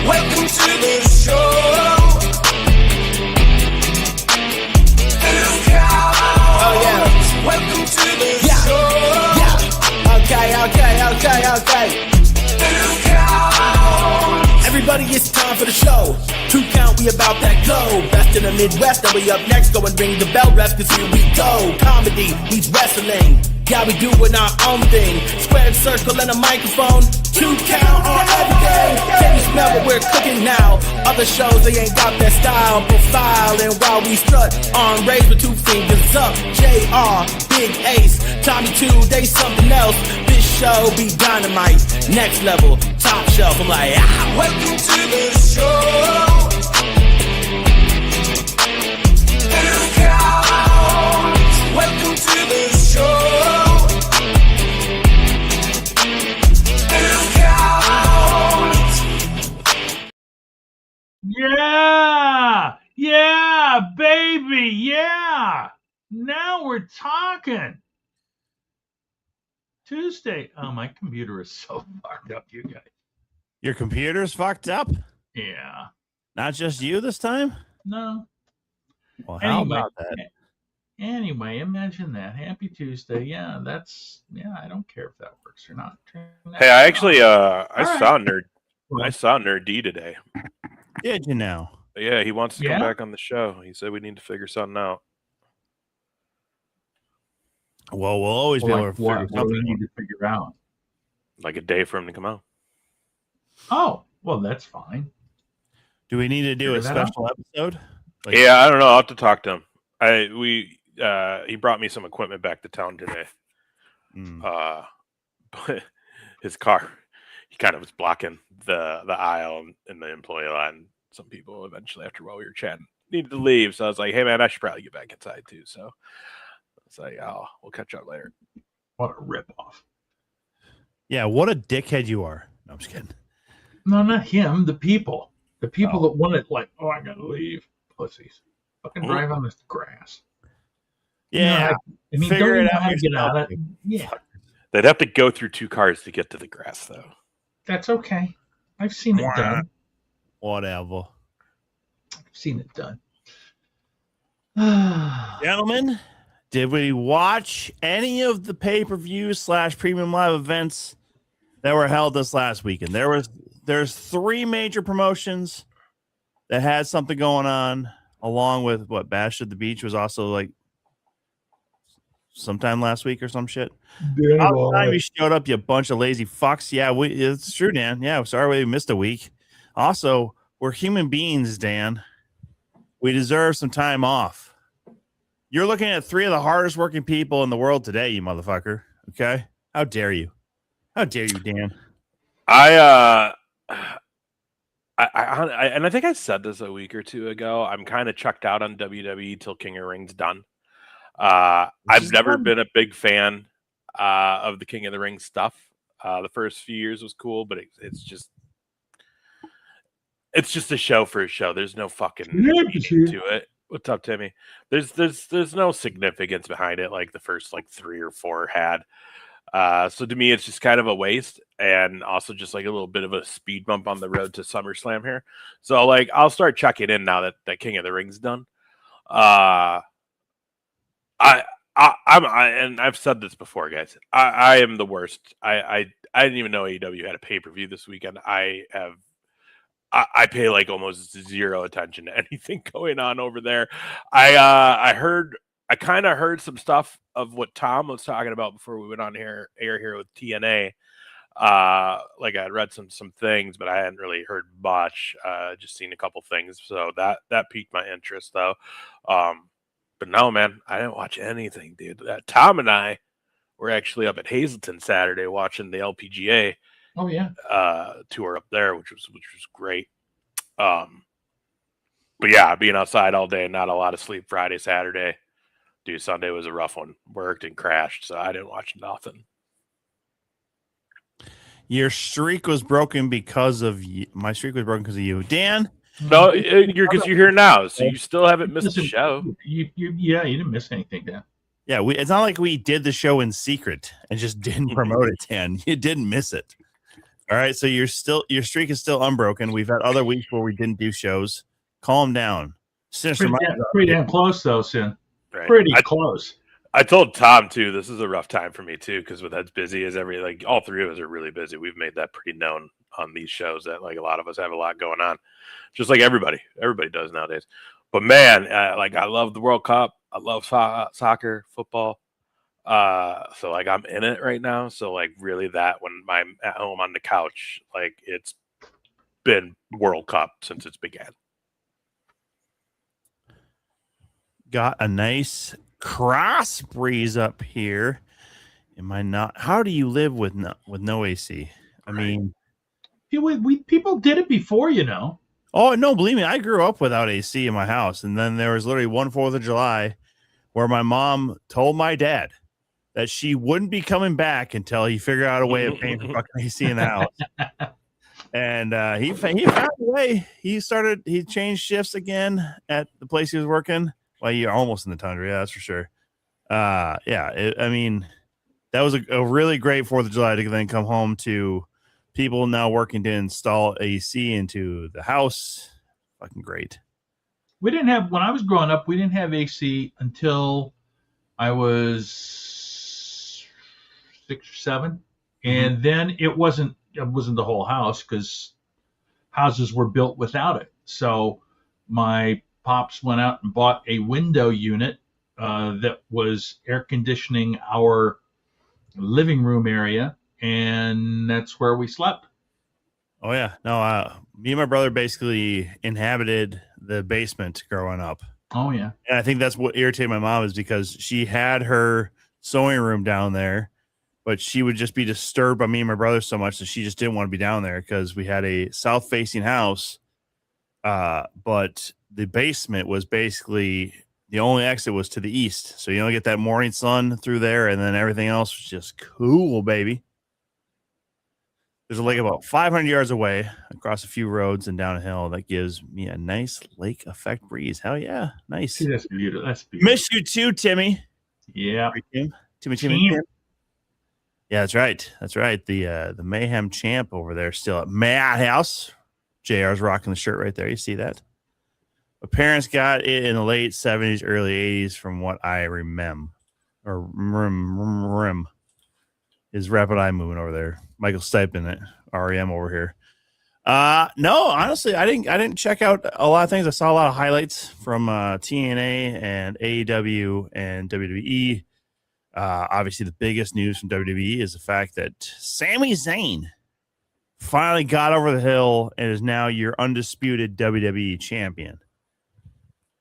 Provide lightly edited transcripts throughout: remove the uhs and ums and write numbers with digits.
Welcome to the show. Oh yeah. Welcome to the show. Yeah. Okay. Everybody, it's time for the show. 2 count, we about that glow. Best in the Midwest, and we up next. Go and ring the bell, ref, cause here we go. Comedy meets wrestling. Yeah, we doing our own thing. Squared circle and a microphone. 2 count on everything. Can you smell what we're cooking now? Other shows, they ain't got that style profile. And while we strut, arm raised with 2 fingers up. JR, Big Ace, Tommy 2, they something else. This show be dynamite. Next level, top shelf. I'm like, ah. Welcome to the show. 2 count. Welcome to the show. Yeah, baby, yeah. Now we're talking. Tuesday. Oh, my computer is so fucked up, you guys. Your computer's fucked up? Yeah. Not just you this time? No. Well, how about that? Anyway, imagine that. Happy Tuesday. Yeah, I don't care if that works or not. Hey, I actually saw Nerd D today. Did you now? Yeah, he wants to come back on the show. He said we need to figure something out. Well, we'll always be able to figure what something we need to figure out. Like a day for him to come out. Oh, well, that's fine. Do we need to do a special episode? Yeah, I don't know. I'll have to talk to him. He brought me some equipment back to town today. But his car, he kind of was blocking the aisle in the employee line. Some people eventually, after a while we were chatting, needed to leave. So I was like, hey man, I should probably get back inside too. So it's like, oh, we'll catch up later. What a ripoff. Yeah, what a dickhead you are. No, I'm just kidding. No, not him. The people. The people that want it like, oh, I gotta leave. Pussies. Fucking drive on this grass. Yeah. I mean, figure it out how to get out of it. Yeah. They'd have to go through 2 cars to get to the grass, though. That's okay. I've seen it done. Whatever. I've seen it done. Gentlemen, did we watch any of the pay-per-view / premium live events that were held this last weekend? There's 3 major promotions that had something going on, along with Bash at the Beach was also like sometime last week or some shit. By the time you showed up, you bunch of lazy fucks. Yeah, it's true, Dan. Yeah, sorry we missed a week. Also, we're human beings, Dan. We deserve some time off. You're looking at 3 of the hardest working people in the world today, you motherfucker. Okay? How dare you? How dare you, Dan? I think I said this a week or 2 ago. I'm kind of checked out on WWE till King of Ring's done. I've never been a big fan of the King of the Ring stuff. The first few years was cool, but it's just a show for a show. There's no fucking meaning to it. What's up, Timmy? There's no significance behind it like the first 3 or 4 had. So to me, it's just kind of a waste, and also just like a little bit of a speed bump on the road to SummerSlam here. So I'll start checking in now that King of the Ring's done. And I've said this before, guys. I am the worst. I didn't even know AEW had a pay-per-view this weekend. I pay almost zero attention to anything going on over there. I kind of heard some stuff of what Tom was talking about before we went on air here with TNA. I had read some things, but I hadn't really heard much. Just seen a couple things, so that piqued my interest though. But no, man, I didn't watch anything, dude. Tom and I were actually up at Hazleton Saturday watching the LPGA. Oh yeah, tour up there, which was great. But yeah, being outside all day, not a lot of sleep Friday, Saturday. Dude, Sunday was a rough one. Worked and crashed, so I didn't watch nothing. Your streak was broken because of you. My streak was broken because of you, Dan. No, you're here now, so you still haven't missed the show. You didn't miss anything, Dan. Yeah, it's not like we did the show in secret and just didn't promote it, Dan. You didn't miss it. All right, so your streak is still unbroken. We've had other weeks where we didn't do shows. Calm down. Sinister Pretty damn close though, Sin. Right. Pretty close. I told Tom too. This is a rough time for me too, because with as busy as all three of us are really busy. We've made that pretty known on these shows that like a lot of us have a lot going on, just like everybody does nowadays. But man, I love the World Cup. I love soccer, football. So like I'm in it right now. So like really that when I'm at home on the couch, like it's been World Cup since it began. Got a nice cross breeze up here. Am I not? How do you live with no AC? I mean, people did it before, you know. Oh no, believe me, I grew up without AC in my house, and then there was literally one 4th of July where my mom told my dad that she wouldn't be coming back until he figured out a way of paying for fucking AC in the house. And he found a way. He changed shifts again at the place he was working. Well, you're almost in the tundra, yeah, that's for sure. I mean, that was a really great 4th of July to then come home to people now working to install AC into the house. Fucking great. We didn't have, when I was growing up, we didn't have AC until I was 6 or 7. And then it wasn't the whole house because houses were built without it. So my pops went out and bought a window unit that was air conditioning our living room area, and that's where we slept. Oh yeah, no, me and my brother basically inhabited the basement growing up. Oh yeah, and I think that's what irritated my mom is because she had her sewing room down there, but she would just be disturbed by me and my brother so much that she just didn't want to be down there because we had a south-facing house, but the basement was basically the only exit was to the east. So you only get that morning sun through there, and then everything else was just cool, baby. There's a lake about 500 yards away across a few roads and down a hill that gives me a nice lake effect breeze. Hell yeah. Nice. See, that's beautiful. That's beautiful. Miss you too, Timmy. Yeah. Timmy. Yeah, that's right. That's right. The Mayhem champ over there still at Madhouse. JR's rocking the shirt right there. You see that? My parents got it in the late 70s, early 80s from what I remember. His rapid eye movement over there. Michael Stipe in it. REM over here. No, honestly, I didn't check out a lot of things. I saw a lot of highlights from TNA and AEW and WWE. Obviously, the biggest news from WWE is the fact that Sami Zayn finally got over the hill and is now your undisputed WWE champion.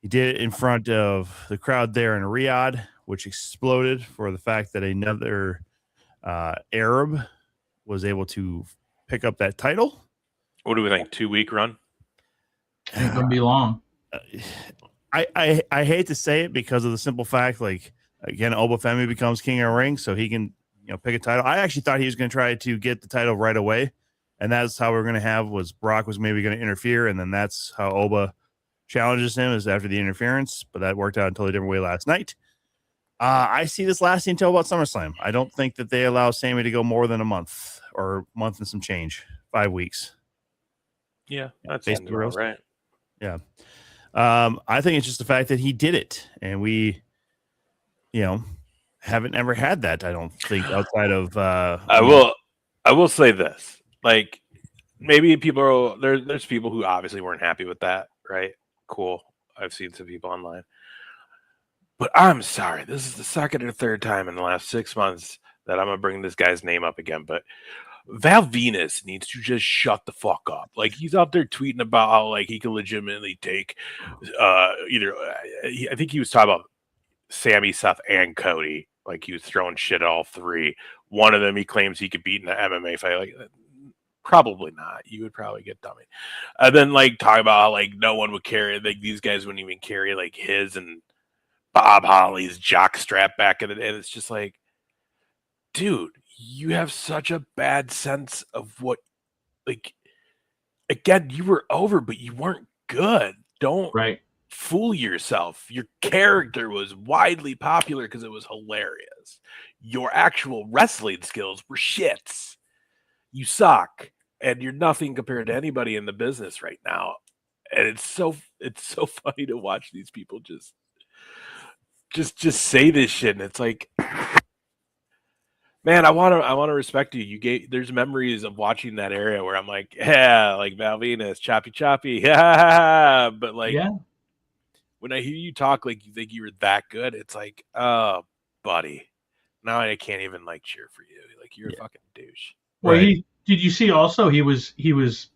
He did it in front of the crowd there in Riyadh, which exploded for the fact that another Arab was able to pick up that title. What do we think? 2-week run? Ain't gonna be long. I hate to say it because of the simple fact, like again, Obafemi becomes king of the ring, so he can pick a title. I actually thought he was going to try to get the title right away, and that's how we're going to have was Brock was maybe going to interfere, and then that's how Oba challenges him is after the interference. But that worked out a totally different way last night. I see this lasting until about SummerSlam. I don't think that they allow Sammy to go more than a month or month and some change, 5 weeks. Yeah, that's right. Yeah. I think it's just the fact that he did it, and we, haven't ever had that. I don't think outside of. I will say this: like maybe there's people who obviously weren't happy with that, right? Cool. I've seen some people online. But I'm sorry. This is the second or third time in the last 6 months that I'm going to bring this guy's name up again. But Val Venus needs to just shut the fuck up. Like, he's out there tweeting about how, like, he can legitimately take I think he was talking about Sammy, Seth, and Cody. Like, he was throwing shit at all three. One of them he claims he could beat in an MMA fight. Like, probably not. You would probably get dummy. And then, like, talk about how, like, no one would carry, like, these guys wouldn't even carry, like, his and Bob Holly's jock strap back in the day. And it's just like, dude, you have such a bad sense of what, like, again, you were over, but you weren't good. Don't fool yourself. Your character was widely popular because it was hilarious. Your actual wrestling skills were shits. you suck and you're nothing compared to anybody in the business right now. And it's so funny to watch these people just say this shit. And it's like, man, I want to respect you. There's memories of watching that area where I'm like, yeah, like Val Venus, choppy, yeah. But like, when I hear you talk like you think you were that good, it's like, oh, buddy, now I can't even like cheer for you. Like you're a fucking douche. Well, did you see also he was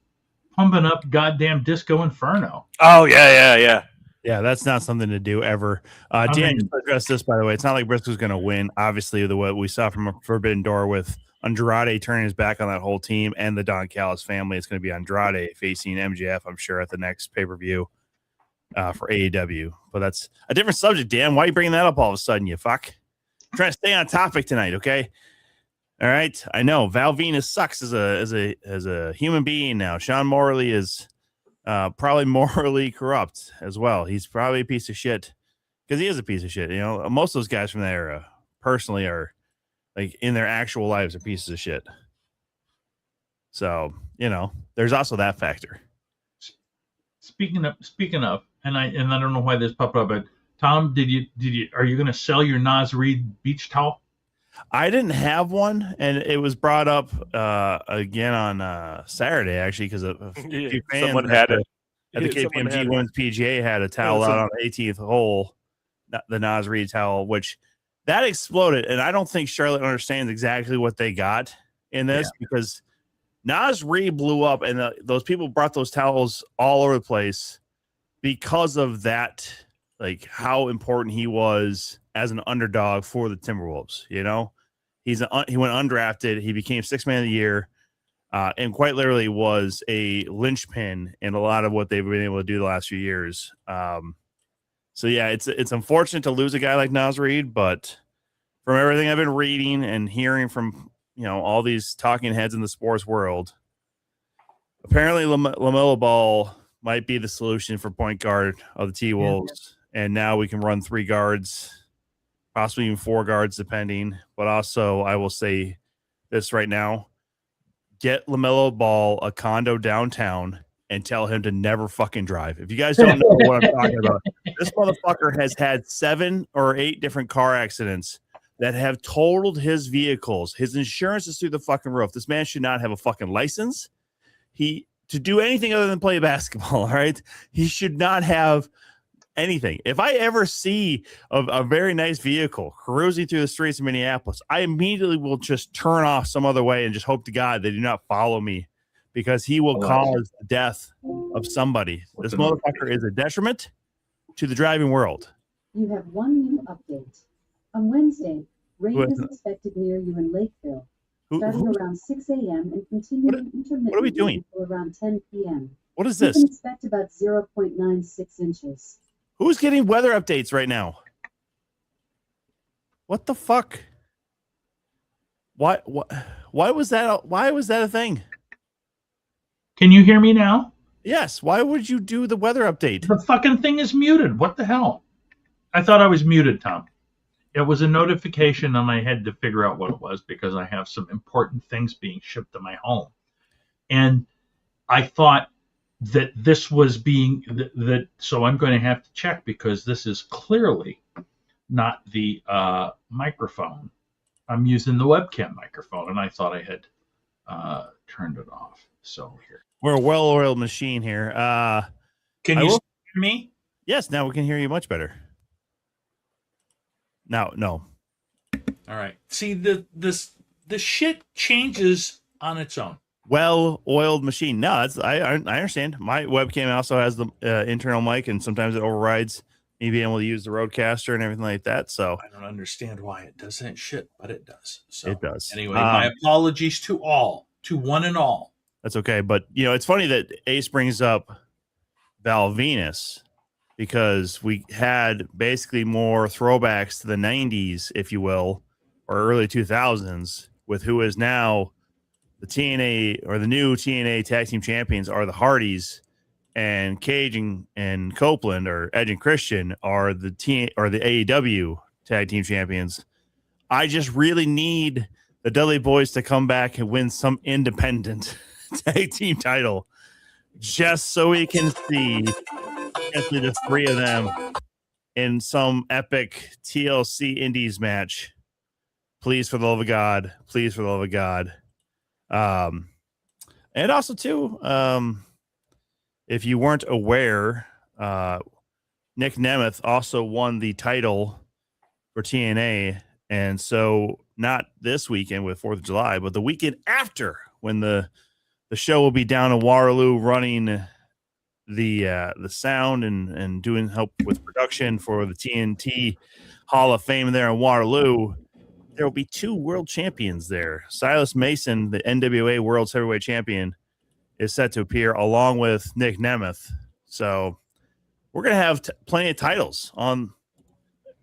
pumping up goddamn Disco Inferno. Oh yeah. Yeah, that's not something to do ever. Dan, just to address this, by the way, it's not like Briscoe's going to win. Obviously, what we saw from a Forbidden Door with Andrade turning his back on that whole team and the Don Callis family, it's going to be Andrade facing MJF, I'm sure, at the next pay-per-view for AEW. But that's a different subject, Dan. Why are you bringing that up all of a sudden, you fuck? I'm trying to stay on topic tonight, okay? All right, I know Val Venus sucks as a human being now. Sean Morley is probably morally corrupt as well. He's probably a piece of shit because he is a piece of shit. You know, most of those guys from that era personally are like in their actual lives are pieces of shit. So, you know, there's also that factor. Speaking of, and I don't know why this popped up, but Tom, are you going to sell your Nas Reed beach towel? I didn't have one, and it was brought up again on Saturday, actually, because a few fans someone had it at the KPMG Women's PGA had a towel out on the 18th hole, the Nas Reed towel, which that exploded, and I don't think Charlotte understands exactly what they got in this because Nas Reed blew up, and those people brought those towels all over the place because of that, like how important he was as an underdog for the Timberwolves. You know, he went undrafted. He became sixth man of the year, and quite literally was a linchpin in a lot of what they've been able to do the last few years. So yeah, it's unfortunate to lose a guy like Nas Reed, but from everything I've been reading and hearing from all these talking heads in the sports world, apparently LaMelo Ball might be the solution for point guard of the T-Wolves, and now we can run 3 guards. Possibly even 4 guards, depending. But also, I will say this right now. Get LaMelo Ball a condo downtown and tell him to never fucking drive. If you guys don't know what I'm talking about, this motherfucker has had 7 or 8 different car accidents that have totaled his vehicles. His insurance is through the fucking roof. This man should not have a fucking license. To do anything other than play basketball, all right? He should not have anything. If I ever see a very nice vehicle cruising through the streets of Minneapolis, I immediately will just turn off some other way and just hope to God they do not follow me, because he will cause the death of somebody. This motherfucker is a detriment to the driving world. You have one new update. On Wednesday, rain is expected near you in Lakeville, starting around 6 a.m. and continuing intermittently what are we doing? until around 10 p.m. What is You this? can expect about 0.96 inches. Who's getting weather updates right now? What the fuck? Why was that a thing? Can you hear me now? Yes. Why would you do the weather update? The fucking thing is muted. What the hell? I thought I was muted, Tom. It was a notification, and I had to figure out what it was because I have some important things being shipped to my home. And I thought that this was being so I'm going to have to check, because this is clearly not the microphone. I'm using the webcam microphone, and I thought I had turned it off. So here, we're a well-oiled machine here. Can you hear me? Yes, now we can hear you much better. No. All right. See, the shit changes on its own. Well-oiled machine. No, I understand. My webcam also has the internal mic, and sometimes it overrides me being able to use the Rodecaster and everything like that. So I don't understand why it does that shit, but it does. So it does. Anyway, my apologies to one and all. That's okay. But it's funny that Ace brings up Val Venus, because we had basically more throwbacks to the 90s, if you will, or early 2000s, with who is now the TNA, or the new TNA tag team champions are the Hardys, and Cage and Copeland, or Edge and Christian, are the AEW tag team champions. I just really need the Dudley Boys to come back and win some independent tag team title, just so we can see potentially the three of them in some epic TLC Indies match. Please, for the love of God. Please, for the love of God. And also, too, if you weren't aware, Nick Nemeth also won the title for TNA. And so not this weekend with 4th of July, but the weekend after, when the show will be down in Waterloo running the sound and doing help with production for the TNT Hall of Fame there in Waterloo. There will be 2 world champions there. Silas Mason, the NWA World Heavyweight Champion, is set to appear along with Nick Nemeth. So we're going to have plenty of titles in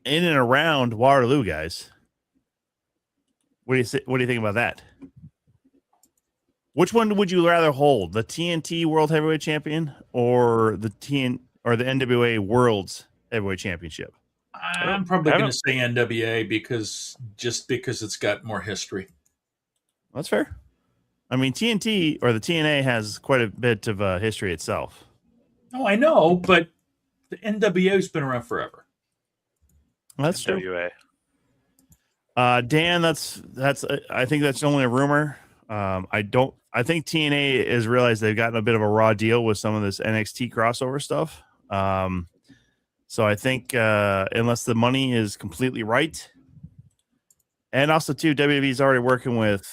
and around Waterloo, guys. What do you think about that? Which one would you rather hold, the TNT World Heavyweight Champion or the NWA World's Heavyweight Championship? I'm probably going to say NWA because it's got more history. That's fair. I mean, TNT or the TNA has quite a bit of history itself. Oh, I know, but the NWA's been around forever. That's true. NWA. Dan, that's. I think that's only a rumor. I think TNA has realized they've gotten a bit of a raw deal with some of this NXT crossover stuff. So I think unless the money is completely right, and also too, WWE is already working with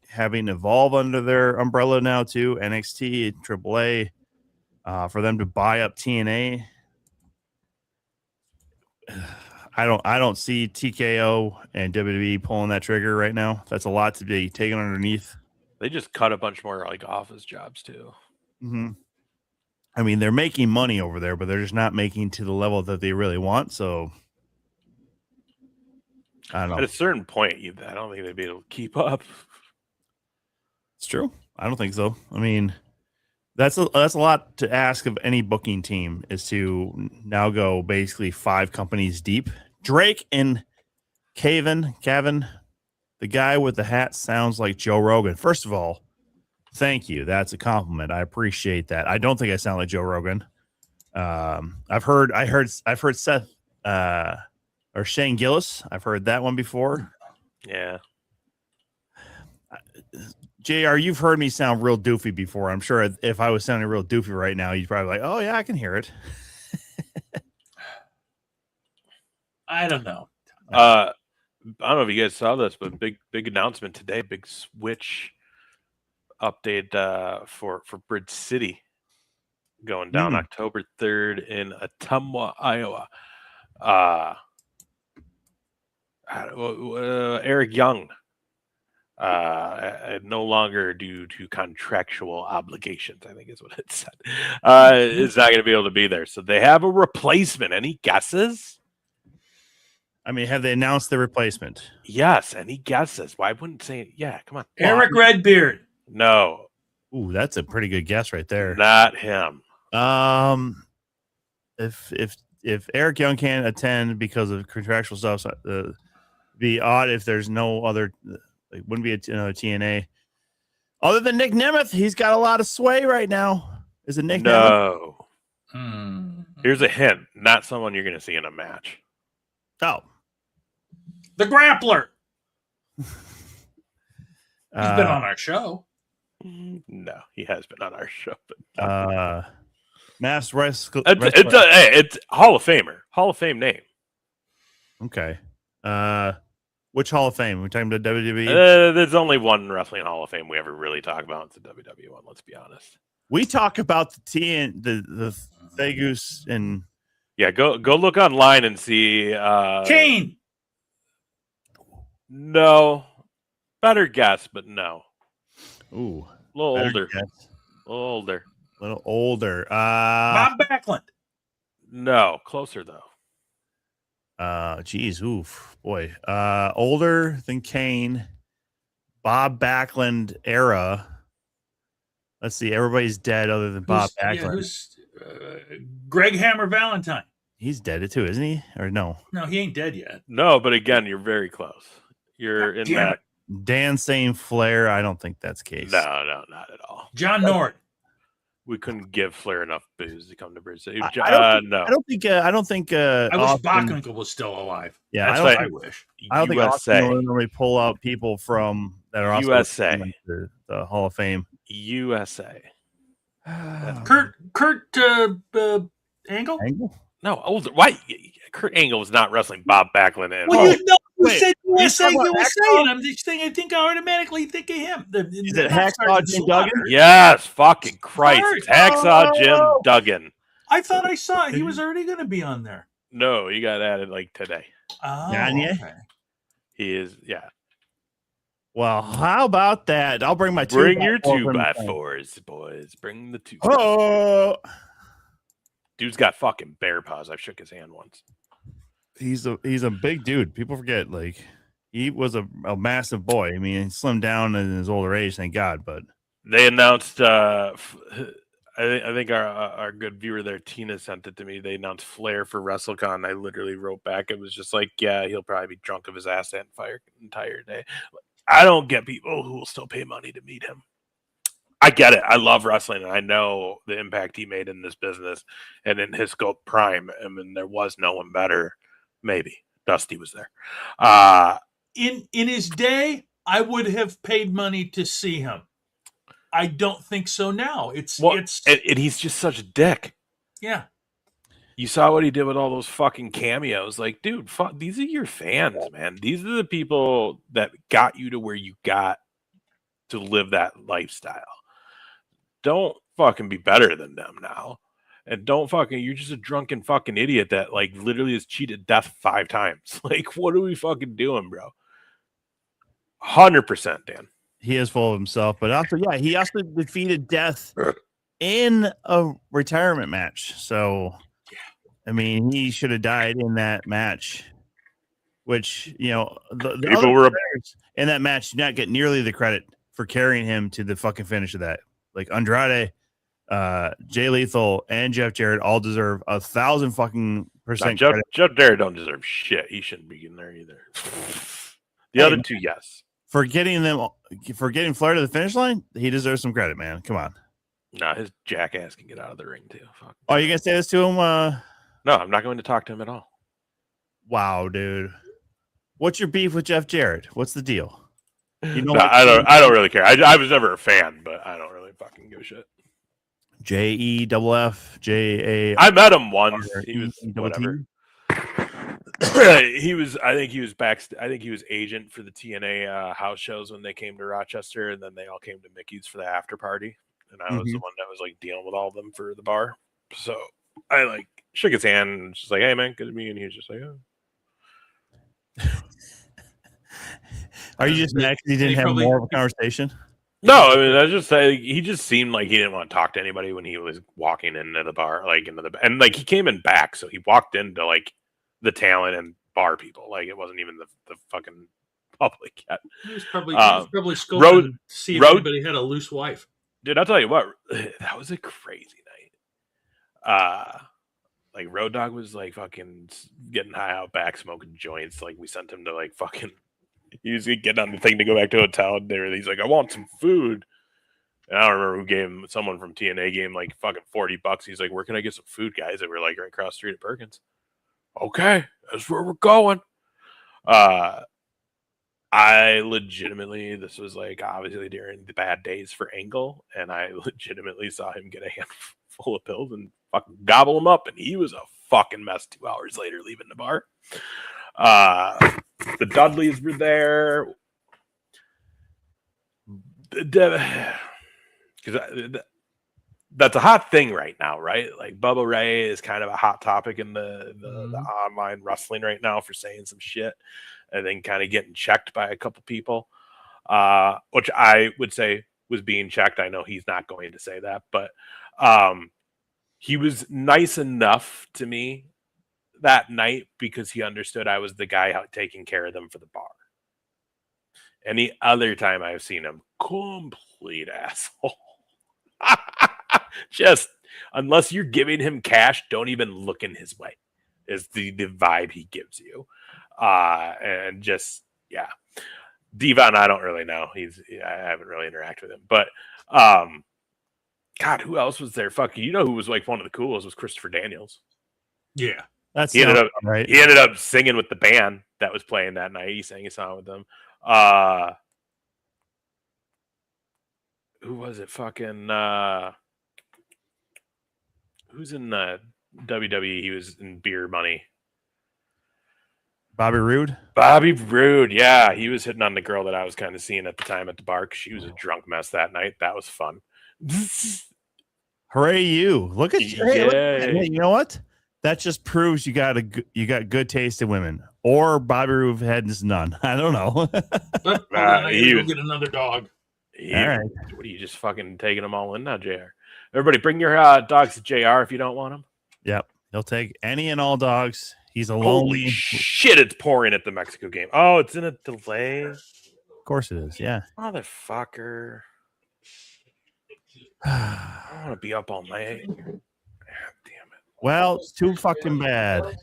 having Evolve under their umbrella now too, NXT, AAA, for them to buy up TNA. I don't see TKO and WWE pulling that trigger right now. That's a lot to be taken underneath. They just cut a bunch more like office jobs too. Mm-hmm. I mean, they're making money over there, but they're just not making to the level that they really want. So I don't know. At a certain point, I don't think they'd be able to keep up. It's true. I don't think so. I mean, that's a lot to ask of any booking team, is to now go basically 5 companies deep. Drake and Cavan, the guy with the hat sounds like Joe Rogan. First of all, thank you. That's a compliment. I appreciate that. I don't think I sound like Joe Rogan. I've heard Seth or Shane Gillis. I've heard that one before. Yeah. JR, you've heard me sound real doofy before. I'm sure if I was sounding real doofy right now, you'd probably be like, oh yeah, I can hear it. I don't know. I don't know if you guys saw this, but big announcement today. Big Switch update for Bridge City, going down October 3rd in Ottumwa, Iowa. Eric Young, no longer due to contractual obligations, I think is what it said, is not going to be able to be there. So they have a replacement. Any guesses? I mean, have they announced the replacement? Yes. Any guesses? Why wouldn't say it? Yeah, come on. Eric Redbeard. No. Ooh, that's a pretty good guess right there. Not him. If Eric Young can't attend because of contractual stuff, be odd if there's no other. It wouldn't be another TNA. Other than Nick Nemeth, he's got a lot of sway right now. Is it Nick Nemeth? No. Here's a hint. Not someone you're going to see in a match. Oh. The Grappler. He's been on our show. No, he has been on our show. But Mass Wrestler. It's Hall of Famer. Hall of Fame name. Okay. Which Hall of Fame? We're talking about WWE? There's only one wrestling Hall of Fame we ever really talk about. It's the WWE one, let's be honest. We talk about the Thegus and... Yeah, go look online and see... Kane! No. Better guess, but no. Ooh. A little older. Guess. A little older. A little older. Bob Backlund. No, closer though. Geez, oof, boy. Older than Kane. Bob Backlund era. Let's see. Everybody's dead other than Bob Backlund. Yeah, who's Greg Hammer Valentine? He's dead too, isn't he? Or no? No, he ain't dead yet. No, but again, you're very close. You're in that Dan saying Flair. I don't think that's the case. No, not at all. John Norton. We couldn't give Flair enough booze to come to Brazil. I don't think. I wish Austin, Bockenkel was still alive. Yeah, That's what I wish. I don't think USA. Austin will normally pull out people from that are also USA. The Hall of Fame. USA. Kurt Angle? No, older. Why? Kurt Angle was not wrestling Bob Backlund. And Well, you wait, said USA, you talking about and I'm just saying. I think I automatically think of him. Is it Hacksaw Jim Duggan? Yes, fucking Christ. Sorry. It's Hacksaw Jim Duggan. I thought I saw he was already going to be on there. No, he got added like today. Oh, Kanye? okay. He is, yeah. Well, how about that? I'll bring my two. Bring your 2x4s, boys. Bring the 2. Oh, Dude's got fucking bear paws. I've shook his hand once. he's a big dude. People forget, like, he was a massive boy. I mean, he slimmed down in his older age, thank God. But they announced. I think our good viewer there, Tina, sent it to me. They announced Flair for WrestleCon. I literally wrote back. It was just like, yeah, he'll probably be drunk of his ass that entire day. I don't get people who will still pay money to meet him. I get it. I love wrestling, and I know the impact he made in this business and in his scope prime. I mean, there was no one better. Maybe Dusty was there. In his day, I would have paid money to see him. I don't think so now. And he's just such a dick. Yeah. You saw what he did with all those fucking cameos. Like, dude, these are your fans, man. These are the people that got you to where you got to live that lifestyle. Don't fucking be better than them now. And you're just a drunken fucking idiot that, like, literally has cheated death 5 times. Like, what are we fucking doing, bro? 100%, Dan. he is full of himself. But also, yeah, he also defeated Death in a retirement match. So, I mean, he should have died in that match. Which, you know, the people were in that match did not get nearly the credit for carrying him to the fucking finish of that. Like Andrade, Jay Lethal, and Jeff Jarrett all deserve 1,000 fucking percent credit. Jeff Jarrett don't deserve shit. He shouldn't be in there either. The other two, yes. For getting Flair to the finish line, he deserves some credit, man. Come on. No, his jackass can get out of the ring too. Fuck. Oh, you gonna say this to him? No, I'm not going to talk to him at all. Wow, dude. What's your beef with Jeff Jarrett? What's the deal? You know, I don't really care. I was never a fan, but I don't really fucking give a shit. JEFF I met him once. He was whatever. I think he was agent for the TNA house shows when they came to Rochester, and then they all came to Mickey's for the after party. And I was the one that was like dealing with all of them for the bar. So I like shook his hand and just like, "Hey man, good to meet you." And he was just like, "Oh." Are you just mad because he didn't have more of a conversation? No, I mean, I just say he just seemed like he didn't want to talk to anybody when he was walking into the bar, and he came in back, so he walked into like the talent and bar people, like it wasn't even the fucking public yet. He was probably scoping to see if anybody had a loose wife. Dude, I'll tell you what, that was a crazy night. Like Road Dogg was like fucking getting high out back, smoking joints. Like we sent him to like fucking. He was getting on the thing to go back to a hotel, and he's like, "I want some food." And I don't remember who gave him. Someone from TNA gave him like fucking $40. He's like, "Where can I get some food, guys?" And we're like right across the street at Perkins. Okay, that's where we're going. I legitimately, this was like obviously during the bad days for Angle, and I legitimately saw him get a handful of pills and fucking gobble them up, and he was a fucking mess 2 hours later leaving the bar. The Dudleys were there. Because that's a hot thing right now, right? Like Bubba Ray is kind of a hot topic in the online wrestling right now for saying some shit and then kind of getting checked by a couple people, which I would say was being checked. I know he's not going to say that, but he was nice enough to me that night because he understood I was the guy out taking care of them for the bar. Any other time I've seen him, complete asshole. Just unless you're giving him cash, don't even look in his way. Is the vibe he gives you, and just yeah. Devon, I don't really know. I haven't really interacted with him. But God, who else was there? Fuck, you know who was like one of the coolest was Christopher Daniels. Yeah. He ended up singing with the band that was playing that night. He sang a song with them. Who was it? Fucking who's in the WWE? He was in Beer Money. Bobby Roode? Bobby Roode, yeah. He was hitting on the girl that I was kind of seeing at the time at the bar. She was a drunk mess that night. That was fun. Hooray you. Look at you. Hey, you know what? That just proves you got good taste in women. Or Bobby Roode had none. I don't know. He would get another dog. All right. What are you just fucking taking them all in now, JR? Everybody bring your dogs to JR if you don't want them. Yep. He'll take any and all dogs. He's a Holy lonely shit, it's pouring at the Mexico game. Oh, it's in a delay. Of course it is, yeah. Motherfucker. I don't want to be up all night. God damn it. Well, it's too fucking bad.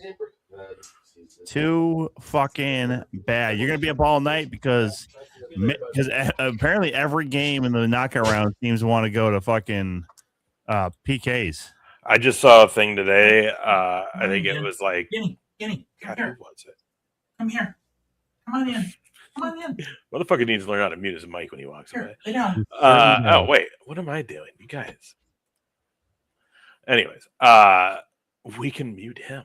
Too fucking bad. You're gonna be up all night because apparently every game in the knockout round teams want to go to fucking PKs. I just saw a thing today. I think it was like Guinea, God, who was it? Come here. Come on in. Come on in. Motherfucker needs to learn how to mute his mic when he walks away. Lay down. Oh wait, what am I doing, you guys? Anyways, we can mute him.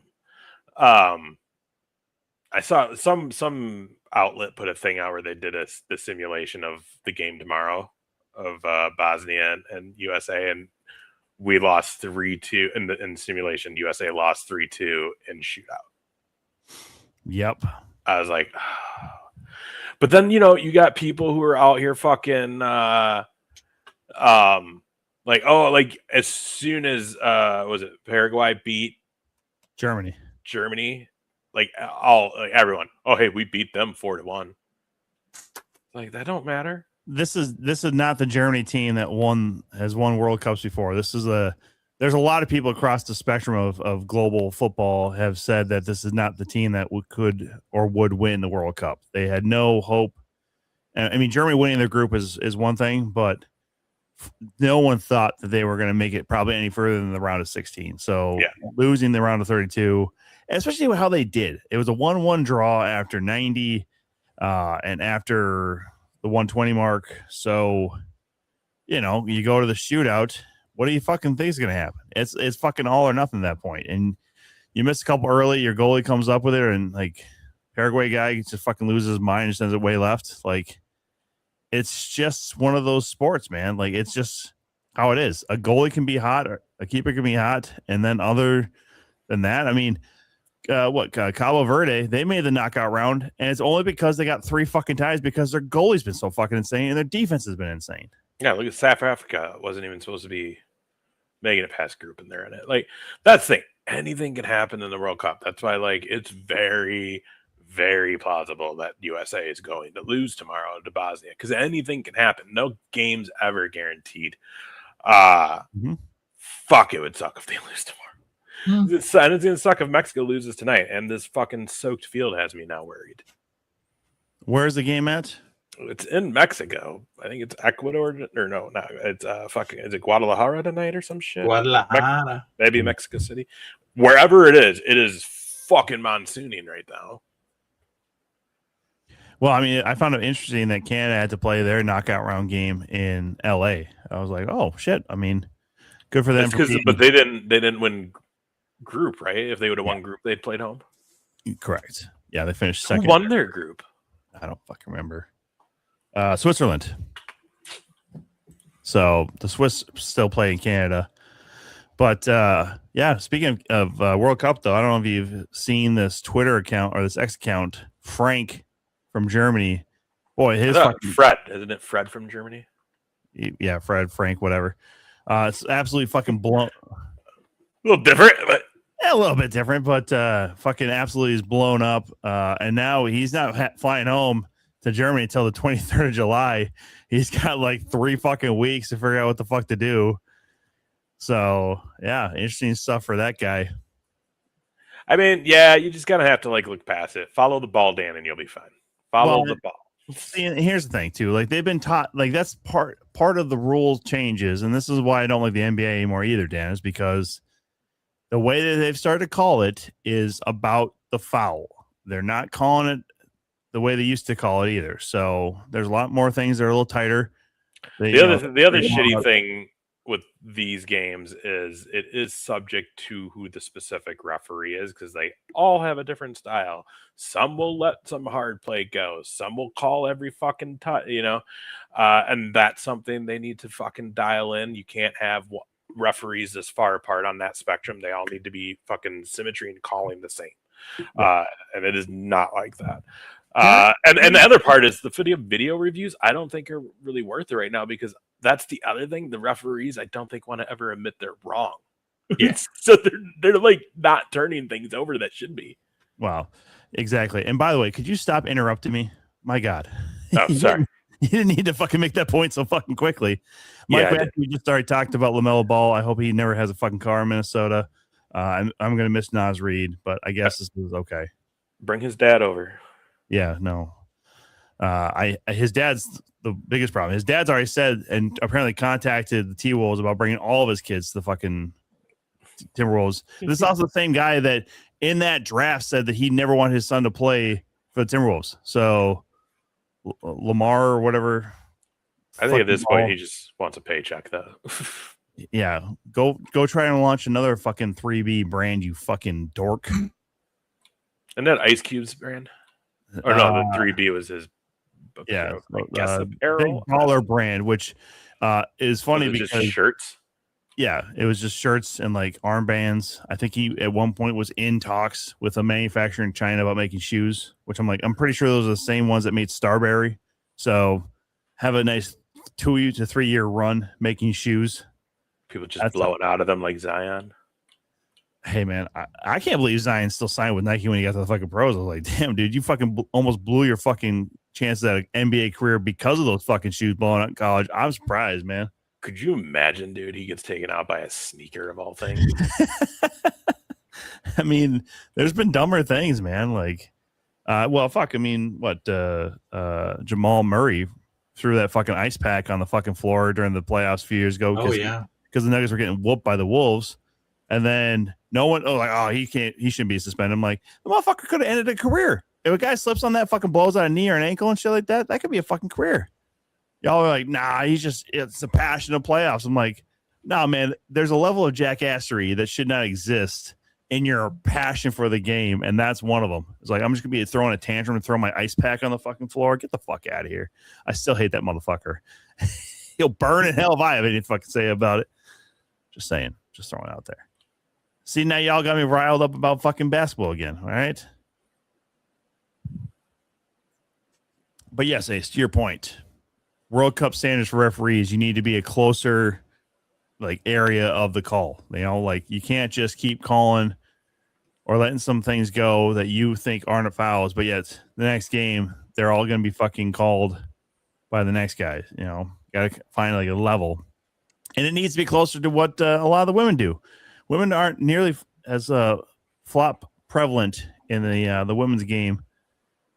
I saw some outlet put a thing out where they did the simulation of the game tomorrow of Bosnia and USA, and we lost 3-2 in simulation. USA lost 3-2 in shootout. Yep. I was like, oh. But then you got people who are out here fucking like as soon as was it Paraguay beat Germany, like everyone, oh hey, we beat them 4-1. Like that don't matter. This is not the Germany team that has won World Cups before. There's a lot of people across the spectrum of global football have said that this is not the team that could or would win the World Cup. They had no hope. I mean, Germany winning their group is one thing, but no one thought that they were going to make it probably any further than the round of 16. So losing the round of 32, especially with how they did, it was a 1-1 draw after 90 and after the 120 mark. So, you go to the shootout. What do you fucking think is going to happen? It's fucking all or nothing at that point. And you miss a couple early, your goalie comes up with it, and like Paraguay guy just fucking loses his mind and sends it way left. Like, it's just one of those sports, man. Like, it's just how it is. A goalie can be hot, or a keeper can be hot, and then other than that, I mean, Cabo Verde, they made the knockout round, and it's only because they got 3 fucking ties because their goalie's been so fucking insane and their defense has been insane. Yeah, look at South Africa. Wasn't even supposed to be making it past group, and they're in it. Like, that's the thing. Anything can happen in the World Cup. That's why, like, it's very, very plausible that USA is going to lose tomorrow to Bosnia, because anything can happen. No game's ever guaranteed. Fuck, it would suck if they lose tomorrow. And it's going to suck if Mexico loses tonight, and this fucking soaked field has me now worried. Where's the game at? It's in Mexico. I think it's Ecuador, or no, it's is it Guadalajara tonight or some shit? Guadalajara. Maybe Mexico City. Wherever it is fucking monsooning right now. Well, I mean, I found it interesting that Canada had to play their knockout round game in LA. I was like, oh shit. I mean, good for them. But they didn't win group, right? If they would have won group, they'd played home. Correct. Yeah, they finished second. Who won their group? I don't fucking remember. Switzerland. So the Swiss still play in Canada. But yeah, speaking of World Cup, though, I don't know if you've seen this Twitter account or this X account, Frank from Germany. Boy, his Fred, isn't it? Fred from Germany. Yeah, Fred, Frank, whatever. It's absolutely fucking blown. A little different, but a little bit different, but fucking absolutely is blown up. And now he's not flying home to Germany until the 23rd of July. He's got like 3 fucking weeks to figure out what the fuck to do. So yeah, interesting stuff for that guy. I mean, yeah, you just gotta have to like look past it. Follow the ball, Dan, and you'll be fine. Follow the ball. See, and here's the thing too. Like they've been taught, like that's part of the rule changes, and this is why I don't like the NBA anymore either, Dan, is because the way that they've started to call it is about the foul. They're not calling it the way they used to call it either. So there's a lot more things that are a little tighter. The other shitty thing with these games is it is subject to who the specific referee is, because they all have a different style. Some will let some hard play go. Some will call every fucking touch, and that's something they need to fucking dial in. You can't have referees this far apart on that spectrum. They all need to be fucking symmetry and calling the same. And it is not like that. And the other part is the video reviews. I don't think are really worth it right now, because that's the other thing. The referees, I don't think, want to ever admit they're wrong. Yes. So they're like not turning things over that should be. Wow, exactly. And by the way, could you stop interrupting me? My God. Oh, sorry. You didn't need to fucking make that point so fucking quickly. Mike, we just already talked about LaMelo Ball. I hope he never has a fucking car in Minnesota. I'm going to miss Nas Reed, but I guess this is okay. Bring his dad over. Yeah, no. His dad's the biggest problem. His dad's already said and apparently contacted the T-Wolves about bringing all of his kids to the fucking Timberwolves. This is also the same guy that in that draft said that he never wanted his son to play for the Timberwolves. So Lamar or whatever. I think at this point he just wants a paycheck, though. Yeah, go try and launch another fucking 3B brand, you fucking dork. And that Ice Cube's brand? Or no, the 3B was his. Yeah, apparel. Big Baller brand, which is funny because just shirts. Yeah, it was just shirts and like armbands. I think he at one point was in talks with a manufacturer in China about making shoes, which I'm pretty sure those are the same ones that made Starberry. So have a nice 2 to 3 year run making shoes. People just blowing out of them like Zion. Hey man, I can't believe Zion still signed with Nike when he got to the fucking pros. I was like, damn, dude, you fucking almost blew your fucking chances at an NBA career because of those fucking shoes blowing out in college. I'm surprised, man. Could you imagine, dude? He gets taken out by a sneaker of all things. I mean, there's been dumber things, man. Like, fuck. I mean, what? Jamal Murray threw that fucking ice pack on the fucking floor during the playoffs a few years ago. Oh yeah, because the Nuggets were getting whooped by the Wolves, and then no one. He shouldn't be suspended. I'm like, the motherfucker could have ended a career. If a guy slips on that, fucking blows out a knee or an ankle and shit like that, that could be a fucking career. Y'all are like, nah, it's the passion of playoffs. I'm like, nah, man, there's a level of jackassery that should not exist in your passion for the game. And that's one of them. It's like, I'm just going to be throwing a tantrum and throwing my ice pack on the fucking floor. Get the fuck out of here. I still hate that motherfucker. He'll burn in hell if I have anything to fucking say about it. Just saying, just throwing it out there. See, now y'all got me riled up about fucking basketball again. All right. But yes, Ace, to your point. World Cup standards for referees, you need to be a closer like area of the call. Like you can't just keep calling or letting some things go that you think aren't fouls, but yet the next game they're all going to be fucking called by the next guy. Got to find like a level, and it needs to be closer to what a lot of the women do. Women aren't nearly as flop prevalent in the women's game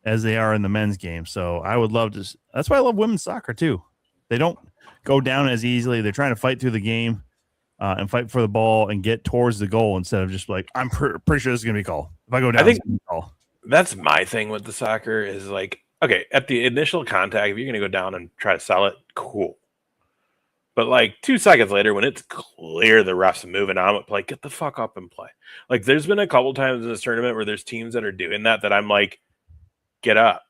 as they are in the men's game. So I would love to. That's why I love women's soccer too. They don't go down as easily. They're trying to fight through the game and fight for the ball and get towards the goal instead of just like, I'm pretty sure this is going to be called. If I go down, I think that's my thing with the soccer is like, okay, at the initial contact, if you're going to go down and try to sell it, cool. But like 2 seconds later, when it's clear the ref's moving on with play, get the fuck up and play. Like there's been a couple times in this tournament where there's teams that are doing that I'm like, get up.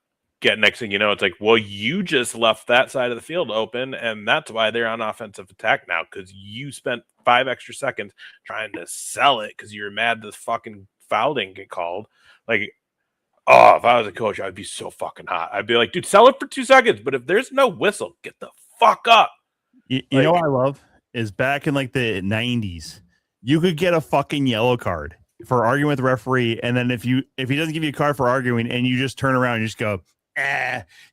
Next thing you know, it's like, well, you just left that side of the field open, and that's why they're on offensive attack now, because you spent 5 extra seconds trying to sell it because you were mad the fucking foul didn't get called. Like, if I was a coach, I'd be so fucking hot. I'd be like, dude, sell it for 2 seconds, but if there's no whistle, get the fuck up. You know what I love is back in like the 90s, you could get a fucking yellow card for arguing with the referee, and then if he doesn't give you a card for arguing and you just turn around and you just go,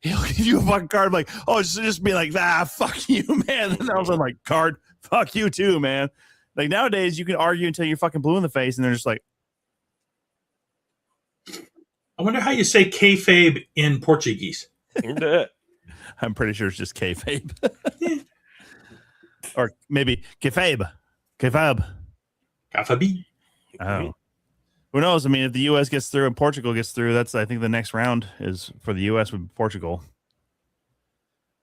he'll give you a fucking card. I'm like, just be like, fuck you, man. And I was like, card, fuck you too, man. Like nowadays you can argue until you're fucking blue in the face and they're just like, I wonder how you say kayfabe in Portuguese. I'm pretty sure it's just kayfabe. Or maybe kayfabe. Kafabi. Oh. Who knows? I mean, if the U.S. gets through and Portugal gets through, that's, I think, the next round is for the U.S. with Portugal.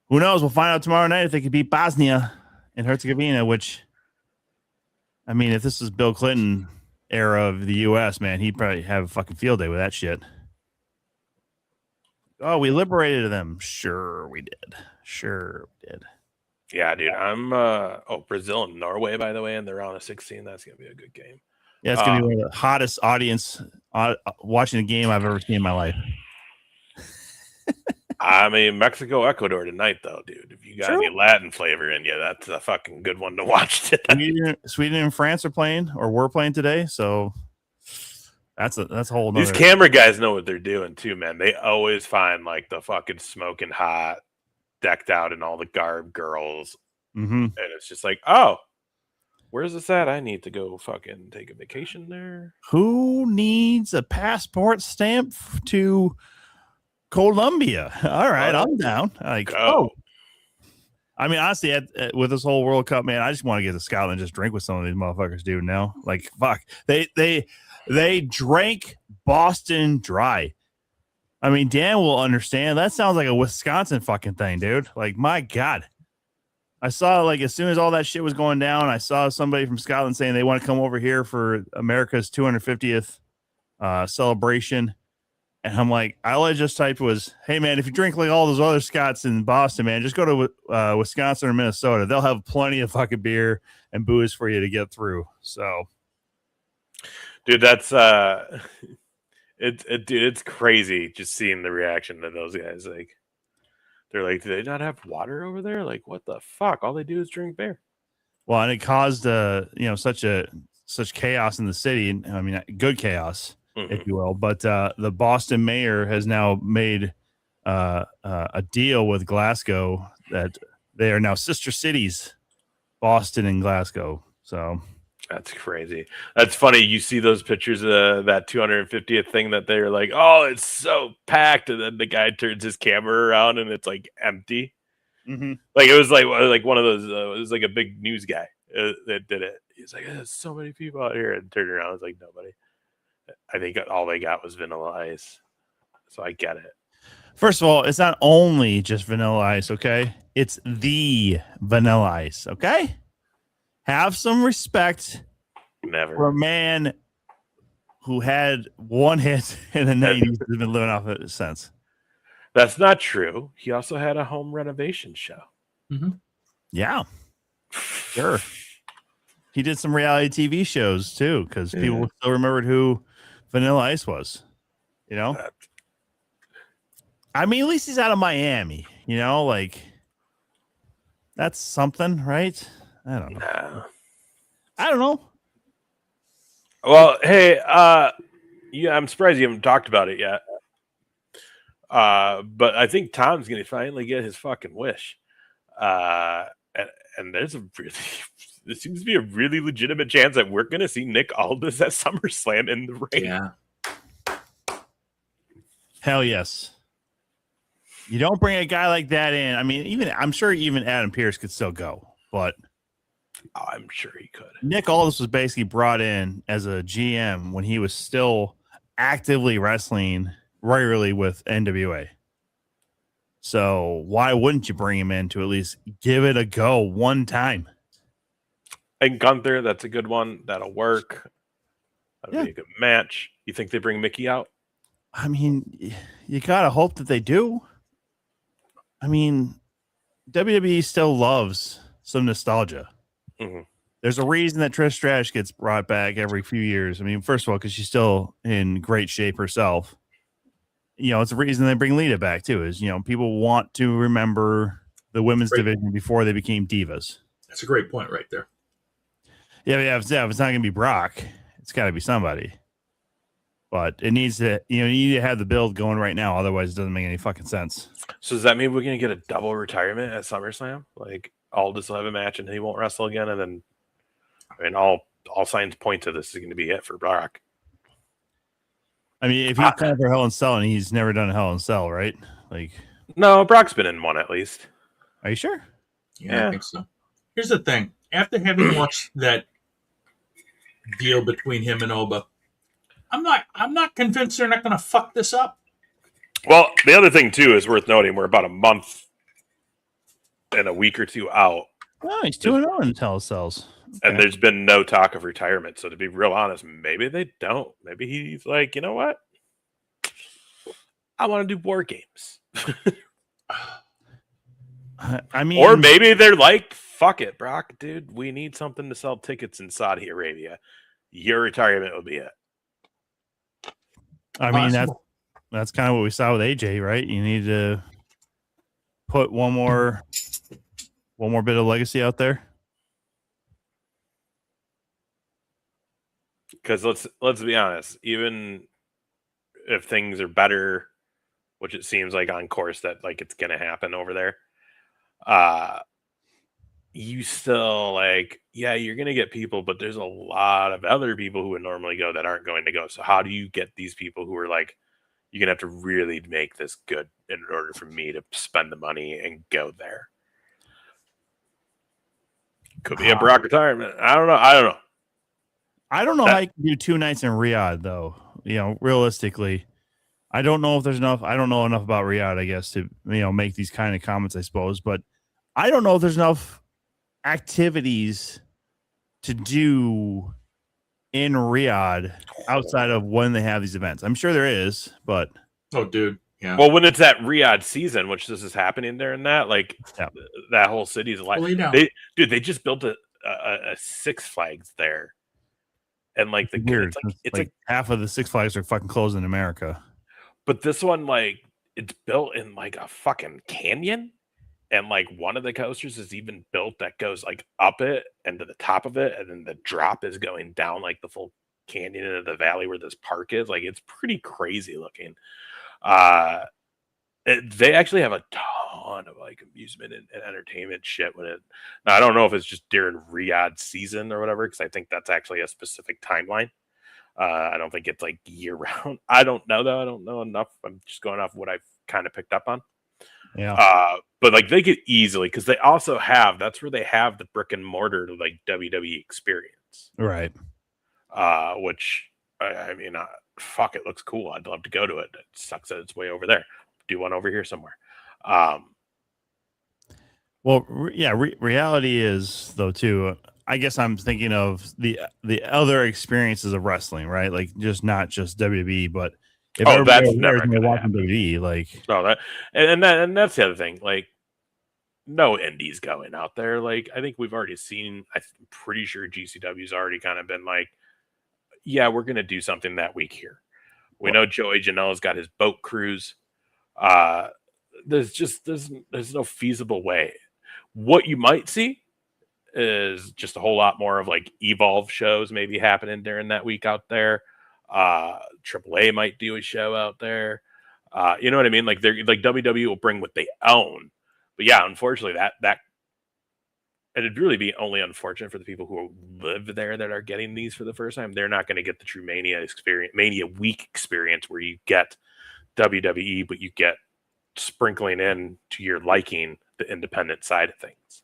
Who knows? We'll find out tomorrow night if they can beat Bosnia and Herzegovina, which, I mean, if this is Bill Clinton era of the U.S., man, he'd probably have a fucking field day with that shit. Oh, we liberated them. Sure, we did. Yeah, dude. I'm Brazil and Norway, by the way, in the round of 16. That's gonna be a good game. Yeah, it's gonna be one of the hottest audience watching a game I've ever seen in my life. I mean, Mexico, Ecuador tonight, though, dude. If you got any Latin flavor in you, that's a fucking good one to watch tonight. Sweden and France are playing, or were playing today, so that's a whole nother. These camera guys know what they're doing too, man. They always find like the fucking smoking hot, decked out in all the garb girls, and it's just like, oh, where's this at? I need to go fucking take a vacation there. Who needs a passport stamp to Colombia? All right, I'm down. Like, oh, I mean, honestly, with this whole World Cup, man, I just want to get to Scotland and just drink with some of these motherfuckers, dude. Now, like, fuck, they drank Boston dry. I mean, Dan will understand. That sounds like a Wisconsin fucking thing, dude. Like, my God. I saw, like, as soon as all that shit was going down, I saw somebody from Scotland saying they want to come over here for America's 250th celebration. And I'm like, all I just typed was, hey, man, if you drink like all those other Scots in Boston, man, just go to Wisconsin or Minnesota. They'll have plenty of fucking beer and booze for you to get through. So, dude, that's it's crazy just seeing the reaction to those guys. Like, they're like, do they not have water over there? Like, what the fuck? All they do is drink beer. Well, and it caused such chaos in the city. I mean, good chaos, if you will. But the Boston mayor has now made a deal with Glasgow that they are now sister cities, Boston and Glasgow. So that's crazy. That's funny. You see those pictures of that 250th thing that they're like, oh, it's so packed, and then the guy turns his camera around and it's like empty. Like, it was like one of those. It was like a big news guy that did it. He's like, there's so many people out here, and turned around. It was like nobody. I think all they got was Vanilla Ice. So I get it. First of all, it's not only just Vanilla Ice, okay? It's the Vanilla Ice, okay? Have some respect for a man who had one hit in the 90s has been living off it since. That's not true. He also had a home renovation show. Yeah. Sure. He did some reality TV shows too, because people still remembered who Vanilla Ice was. You know? I mean, at least he's out of Miami. You know, like, that's something, right? I don't know. No. I don't know. Well, hey, yeah, I'm surprised you haven't talked about it yet. But I think Tom's going to finally get his fucking wish. And there's there seems to be a really legitimate chance that we're going to see Nick Aldis at SummerSlam in the ring. Yeah. Hell yes. You don't bring a guy like that in. I mean, I'm sure even Adam Pearce could still go, but I'm sure he could. Nick Aldis was basically brought in as a GM when he was still actively wrestling regularly with NWA. So why wouldn't you bring him in to at least give it a go one time? And Gunther, that's a good one. That'll work. That'll be a good match. You think they bring Mickey out? I mean, you gotta hope that they do. I mean, WWE still loves some nostalgia. There's a reason that Trish Stratus gets brought back every few years. I mean, first of all, because she's still in great shape herself. You know, it's a reason they bring Lita back too, is, you know, people want to remember the women's division before they became divas. That's a great point right there. Yeah, if it's not going to be Brock, it's got to be somebody. But it needs to, you need to have the build going right now. Otherwise, it doesn't make any fucking sense. So does that mean we're going to get a double retirement at SummerSlam? Like, Aldis will have a match and he won't wrestle again, and then, I mean, all signs point to this is going to be it for Brock. I mean, if he's coming for Hell in Cell and he's never done a Hell in Cell, right? Like, No, Brock's been in one at least. Are you sure? Yeah, I think so. Here's the thing. After having watched that deal between him and Oba, I'm not convinced they're not going to fuck this up. Well, the other thing too is worth noting: we're about a month and a week or two out. Oh, he's 2-0 in telecells. And there's been no talk of retirement. So to be real honest, maybe they don't. Maybe he's like, you know what? I want to do war games. I mean, or maybe they're like, fuck it, Brock, dude. We need something to sell tickets in Saudi Arabia. Your retirement will be it. I mean, that's kind of what we saw with AJ, right? You need to put one more bit of legacy out there. Because let's be honest, even if things are better, which it seems like on course that like it's gonna happen over there, you still like, yeah, you're gonna get people, but there's a lot of other people who would normally go that aren't going to go. So how do you get these people who are like, you're gonna have to really make this good in order for me to spend the money and go there? Could be a Brock retirement. I don't know. I don't know how you can do 2 nights in Riyadh, though. You know, realistically, I don't know if there's enough. I don't know enough about Riyadh, I guess, to make these kind of comments, I suppose. But I don't know if there's enough activities to do in Riyadh outside of when they have these events. I'm sure there is, but dude, yeah. Well, when it's that Riyadh season, which this is happening there, and that that whole city's like, they just built a Six Flags there. And like it's like half of the Six Flags are fucking closed in America. But this one, like, it's built in like a fucking canyon. And like one of the coasters is even built that goes like up it and to the top of it. And then the drop is going down like the full canyon into the valley where this park is. Like, it's pretty crazy looking. They actually have a ton of like amusement and entertainment shit with it. Now, I don't know if it's just during Riyadh season or whatever, because I think that's actually a specific timeline. I don't think it's like year round. I don't know though. I don't know enough. I'm just going off what I've kind of picked up on. Yeah. But like they could easily, because they also have, that's where they have the brick and mortar like WWE experience. Right. Which I mean, fuck, it looks cool. I'd love to go to it. It sucks that it's way over there. Do one over here somewhere. Well, yeah, reality is though too. I guess I'm thinking of the other experiences of wrestling, right? Like not just WWE, but if that's never going to watching WWE, like and that's the other thing. Like, no indies going out there. Like, I think we've already seen. I'm pretty sure GCW's already kind of been like, yeah, we're going to do something that week here. We know Joey Janela's got his boat cruise. There's no feasible way. What you might see is just a whole lot more of like Evolve shows maybe happening during that week out there. AAA might do a show out there. You know what I mean? Like they're like WWE will bring what they own. But yeah, unfortunately that it'd really be only unfortunate for the people who live there that are getting these for the first time. They're not going to get the true Mania experience, Mania week experience, where you get WWE, but you get sprinkling in to your liking the independent side of things.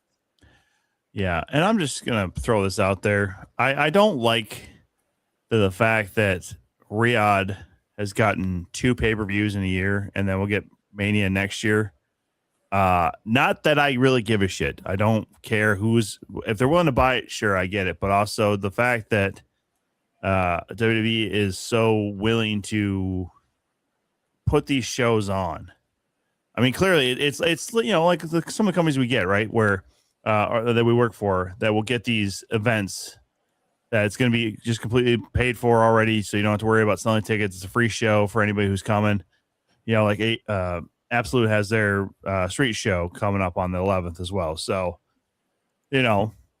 Yeah, and I'm just gonna throw this out there. I don't like the fact that Riyadh has gotten 2 pay-per-views in a year, and then we'll get Mania next year. Not that I really give a shit. I don't care if they're willing to buy it, sure, I get it. But also the fact that WWE is so willing to put these shows on. I mean, clearly it's like some of the companies we get, right, where that we work for, that will get these events that it's going to be just completely paid for already, so you don't have to worry about selling tickets. It's a free show for anybody who's coming. Like Absolute has their street show coming up on the 11th as well. So,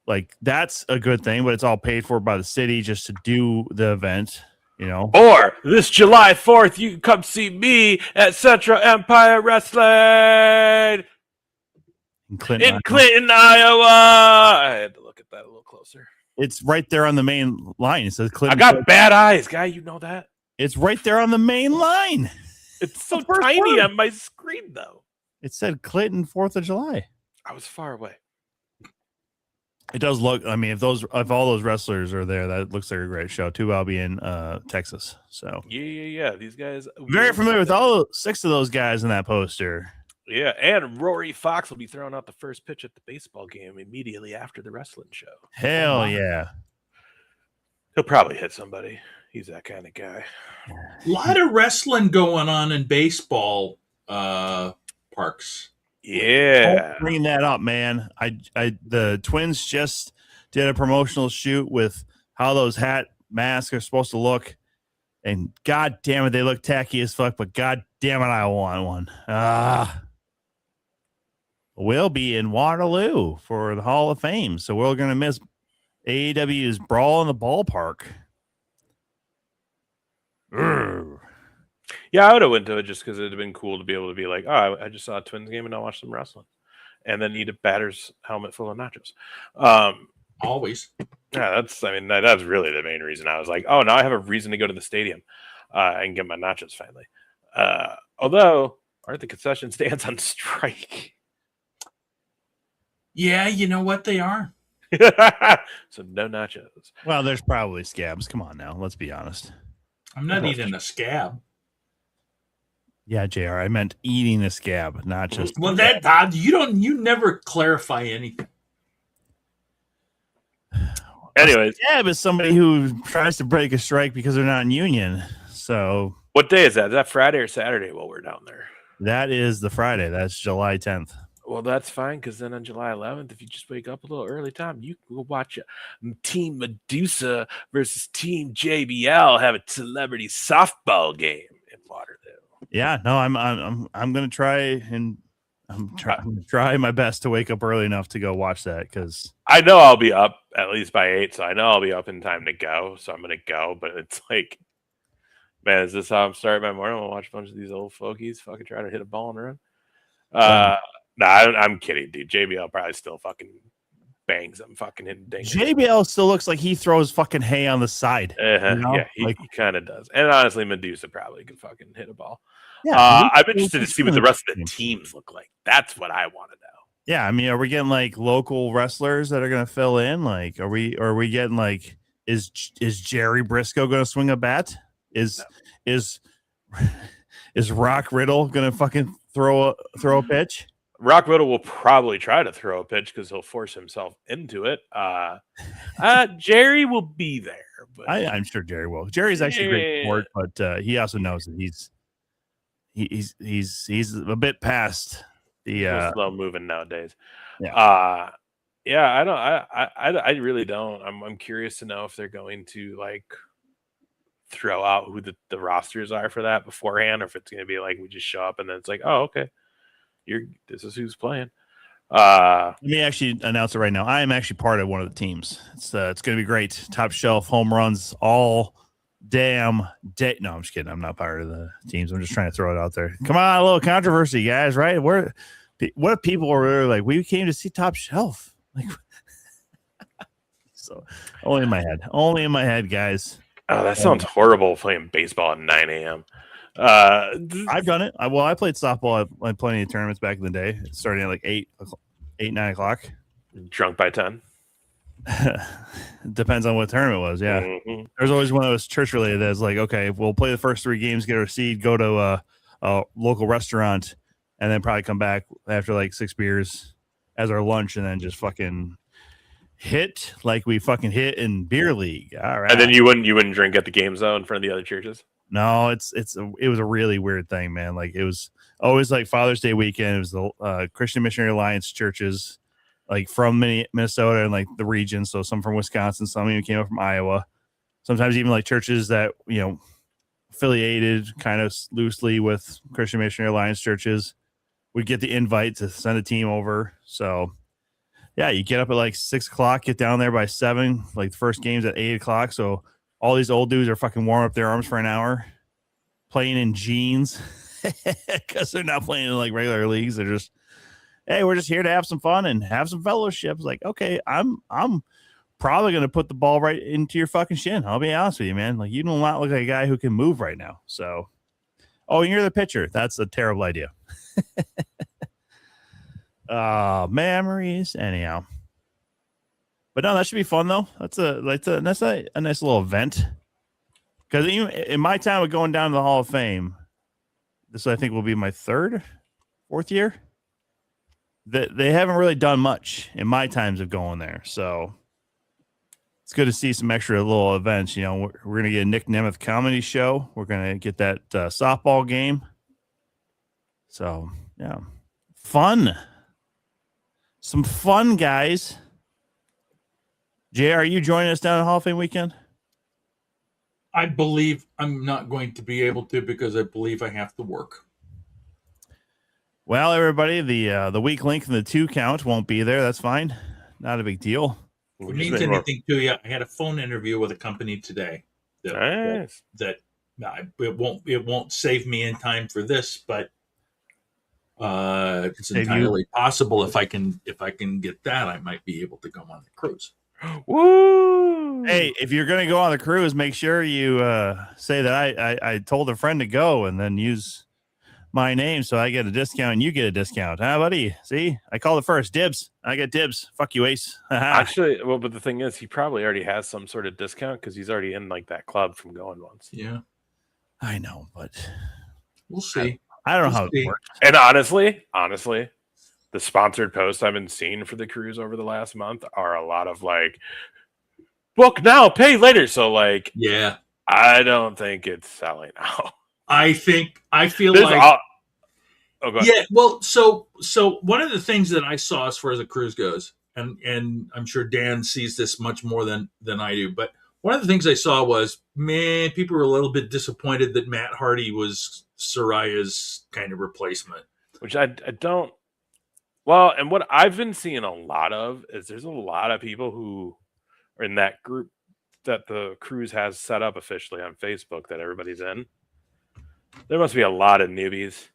like that's a good thing, but it's all paid for by the city just to do the event. Or this July 4th, you can come see me at Central Empire Wrestling in Clinton, Iowa. I had to look at that a little closer. It's right there on the main line. It says Clinton. I got bad eyes, guy. You know that? It's right there on the main line. It's so tiny on my screen, though. It said Clinton 4th of July. I was far away. It does look. I mean, if all those wrestlers are there, that looks like a great show too. I'll be in Texas, so Yeah. These guys very familiar with all 6 of those guys in that poster. Yeah, and Rory Fox will be throwing out the first pitch at the baseball game immediately after the wrestling show. Hell yeah! He'll probably hit somebody. He's that kind of guy. A lot of wrestling going on in baseball parks. Yeah, Bringing that up, man. The Twins just did a promotional shoot with how those hat masks are supposed to look, and god damn it, they look tacky as fuck. But god damn it, I want one. We'll be in Waterloo for the Hall of Fame, so we're gonna miss AEW's Brawl in the Ballpark. Urgh. yeah, I would have went to it just because it'd have been cool to be able to be like, oh, I just saw a Twins game and I watched some wrestling, and then eat a batter's helmet full of nachos. Always. Yeah, that's really the main reason. I was like, oh, now I have a reason to go to the stadium and get my nachos finally. Although, aren't the concession stands on strike? Yeah, you know what they are. So no nachos. Well, there's probably scabs. Come on now, let's be honest. I'm not eating a scab. Yeah, JR, I meant eating a scab, not just. Well, that you never clarify anything. Anyways, Scab is somebody who tries to break a strike because they're not in union. So what day is that? Is that Friday or Saturday while we're down there? that is the Friday. That's July 10th. Well, that's fine, because then on July 11th, if you just wake up a little early time, you can go watch Team Medusa versus Team JBL have a celebrity softball game in Waterloo. Yeah, no, I'm gonna try and I'm gonna try my best to wake up early enough to go watch that, because I know I'll be up at least by 8, so I know I'll be up in time to go. So I'm gonna go, but it's like, man, is this how I'm starting my morning? I'll watch a bunch of these old fogies fucking try to hit a ball and run. Nah, I'm kidding, dude. JBL probably still fucking bangs them fucking hitting dingers. JBL still looks like he throws fucking hay on the side. Yeah, he kind of does. And honestly, Medusa probably could fucking hit a ball. Yeah, I'm interested to see what the rest of the teams look like. That's what I want to know. Yeah, I mean, are we getting like local wrestlers that are going to fill in? Like, are we getting like, is Jerry Briscoe going to swing a bat? Is Rock Riddle going to fucking throw a pitch? Rock Riddle will probably try to throw a pitch because he'll force himself into it. Jerry will be there. But I'm sure Jerry will. Jerry's actually a great sport, but he also knows that he's a bit past the slow moving nowadays. Yeah. I really don't. I'm curious to know if they're going to like throw out who the rosters are for that beforehand, or if it's going to be like we just show up and then it's like, oh, okay, this is who's playing. Let me actually announce it right now. I am actually part of one of the teams. It's going to be great. Top shelf home runs all damn day. No, I'm just kidding. I'm not part of the teams. I'm just trying to throw it out there. Come on, a little controversy, guys. Right? What if people were really like, we came to see Top Shelf? Like, so only in my head, guys. Oh, that sounds horrible. Playing baseball at 9 a.m. I've done it. I played softball at like plenty of tournaments back in the day, starting at like 9 o'clock. Drunk by 10. Depends on what tournament it was. Yeah. Mm-hmm. There's always one that was church related that's like, okay, we'll play the first 3 games, get our seed, go to a local restaurant, and then probably come back after like 6 beers as our lunch, and then just fucking hit like we fucking hit in beer league. All right. And then you wouldn't drink at the game zone in front of the other churches? No, it was a really weird thing, man. Like, it was always like Father's Day weekend. It was the Christian Missionary Alliance churches, like from Minnesota and like the region. So some from Wisconsin, some even came up from Iowa. Sometimes even like churches that, affiliated kind of loosely with Christian Missionary Alliance churches would get the invite to send a team over. So yeah, you get up at like 6 o'clock, get down there by 7. Like the first game's at 8 o'clock. So all these old dudes are fucking warming up their arms for an hour, playing in jeans because they're not playing in like regular leagues. They're just, hey, we're just here to have some fun and have some fellowship. It's like, okay, I'm probably going to put the ball right into your fucking shin. I'll be honest with you, man. Like, you do not look like a guy who can move right now. So, oh, and you're the pitcher. That's a terrible idea. Memories. Anyhow. But no, that should be fun though. That's a nice little event. Because in my time of going down to the Hall of Fame, this I think will be my 4th year. They haven't really done much in my times of going there, so it's good to see some extra little events. You know, we're gonna get a Nick Nemeth comedy show. We're gonna get that softball game. So yeah, fun. Some fun, guys. Jay, are you joining us down at Hall of Fame weekend? I believe I'm not going to be able to because I believe I have to work. Well, everybody, the weak link and the 2 count won't be there. That's fine. Not a big deal. If it means anything to you, I had a phone interview with a company today. It won't save me in time for this, but it's entirely possible if I can get that, I might be able to go on the cruise. Woo! Hey, if you're going to go on the cruise, make sure you say that I told a friend to go and then use my name so I get a discount and you get a discount. Huh, buddy? See? I called it first. Dibs. I get dibs. Fuck you, Ace. Actually, well, but the thing is, he probably already has some sort of discount because he's already in like that club from going once. Yeah. I know, but we'll see. I don't know how it works. And honestly, the sponsored posts I've been seeing for the cruise over the last month are a lot of like, book now, pay later. So like, yeah, I don't think it's selling out. I feel There's like, go yeah. Well, so one of the things that I saw as far as the cruise goes, and I'm sure Dan sees this much more than I do, but one of the things I saw was, man, people were a little bit disappointed that Matt Hardy was Soraya's kind of replacement. Which I don't. Well, and what I've been seeing a lot of is there's a lot of people who are in that group that the cruise has set up officially on Facebook that everybody's in. There must be a lot of newbies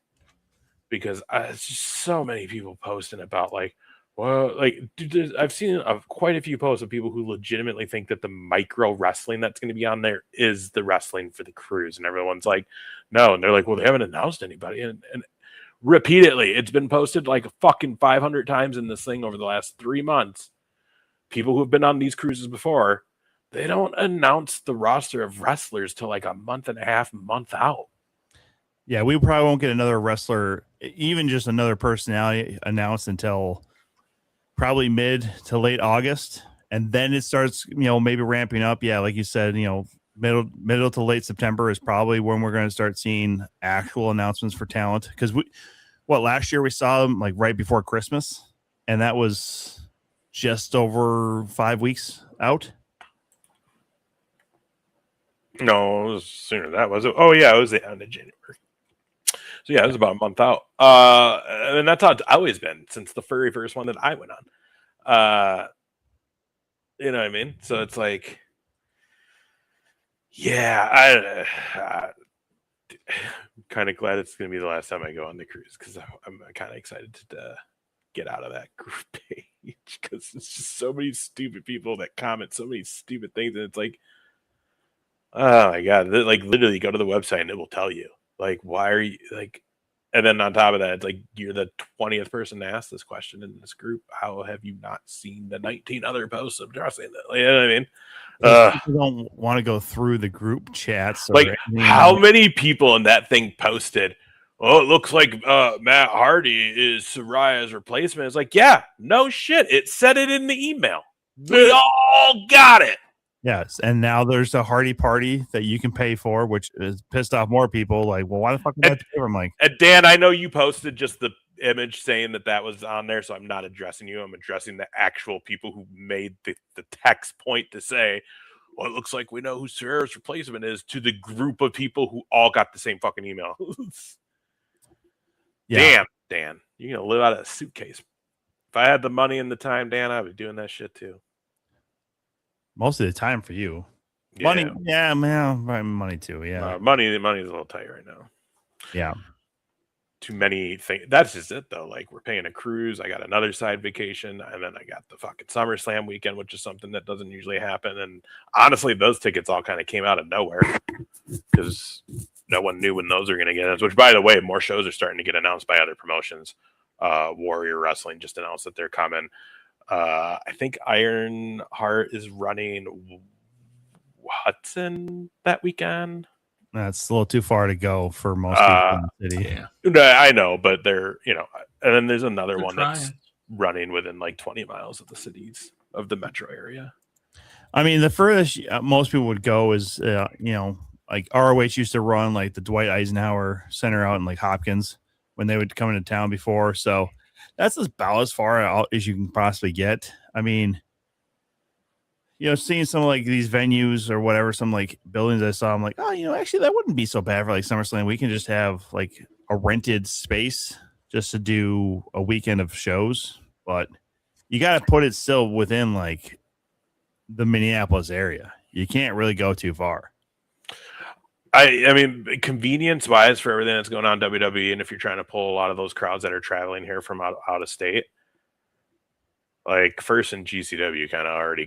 because it's just so many people posting about like, well, like dude, I've seen quite a few posts of people who legitimately think that the micro wrestling that's going to be on there is the wrestling for the cruise, and everyone's like, no, and they're like, well, they haven't announced anybody, and repeatedly, it's been posted like fucking 500 times in this thing over the last 3 months. People who have been on these cruises before, they don't announce the roster of wrestlers till like a month and a half, month out. Yeah, we probably won't get another wrestler, even just another personality announced until probably mid to late August. And then it starts, maybe ramping up. Yeah, like you said, middle to late September is probably when we're going to start seeing actual announcements for talent. Because last year we saw them like right before Christmas, and that was just over 5 weeks out. No, it was sooner than that, was it? Oh yeah, it was the end of January. So yeah, it was about a month out. And that's how it's always been since the very first one that I went on. You know what I mean? So it's like, yeah, I'm kind of glad it's going to be the last time I go on the cruise because I'm kind of excited to get out of that group page because it's just so many stupid people that comment so many stupid things, and it's like, oh my god, like literally go to the website and it will tell you like, why are you like, and then on top of that, it's like you're the 20th person to ask this question in this group. How have you not seen the 19 other posts addressing that? You know what I mean? People don't want to go through the group chats. Like, how many people in that thing posted, oh, it looks like Matt Hardy is Soraya's replacement? It's like, yeah, no shit. It said it in the email. We all got it. Yes, and now there's a Hardy party that you can pay for, which has pissed off more people. Like, well, why the fuck did I pay for? I'm like, and Dan, I know you posted just the image saying that was on there, so I'm not addressing you. I'm addressing the actual people who made the text point to say, well, it looks like we know who Soraya's replacement is, to the group of people who all got the same fucking email. Yeah. Damn, Dan, you're going to live out of a suitcase. If I had the money and the time, Dan, I'd be doing that shit too. Most of the time for you. Yeah. Money, yeah, man, money too, yeah. Money's a little tight right now. Yeah. Too many things. That's just it, though. Like, we're paying a cruise. I got another side vacation, and then I got the fucking SummerSlam weekend, which is something that doesn't usually happen. And honestly, those tickets all kind of came out of nowhere because no one knew when those were going to get announced. Which, by the way, more shows are starting to get announced by other promotions. Warrior Wrestling just announced that they're coming. I think Ironheart is running Hudson that weekend. That's a little too far to go for most people in the city. Yeah. I know, but they're, and then there's another They're one trying. that's running within like 20 miles of the cities of the metro area. I mean, the furthest most people would go is, like ROH used to run like the Dwight Eisenhower Center out in like Hopkins when they would come into town before. So that's about as far out as you can possibly get. I mean, seeing some like these venues or whatever, some like buildings I saw, I'm like, oh, actually that wouldn't be so bad for like SummerSlam. We can just have like a rented space just to do a weekend of shows, but you got to put it still within like the Minneapolis area. You can't really go too far. I mean, convenience wise for everything that's going on in WWE, and if you're trying to pull a lot of those crowds that are traveling here from out of state, like First and GCW already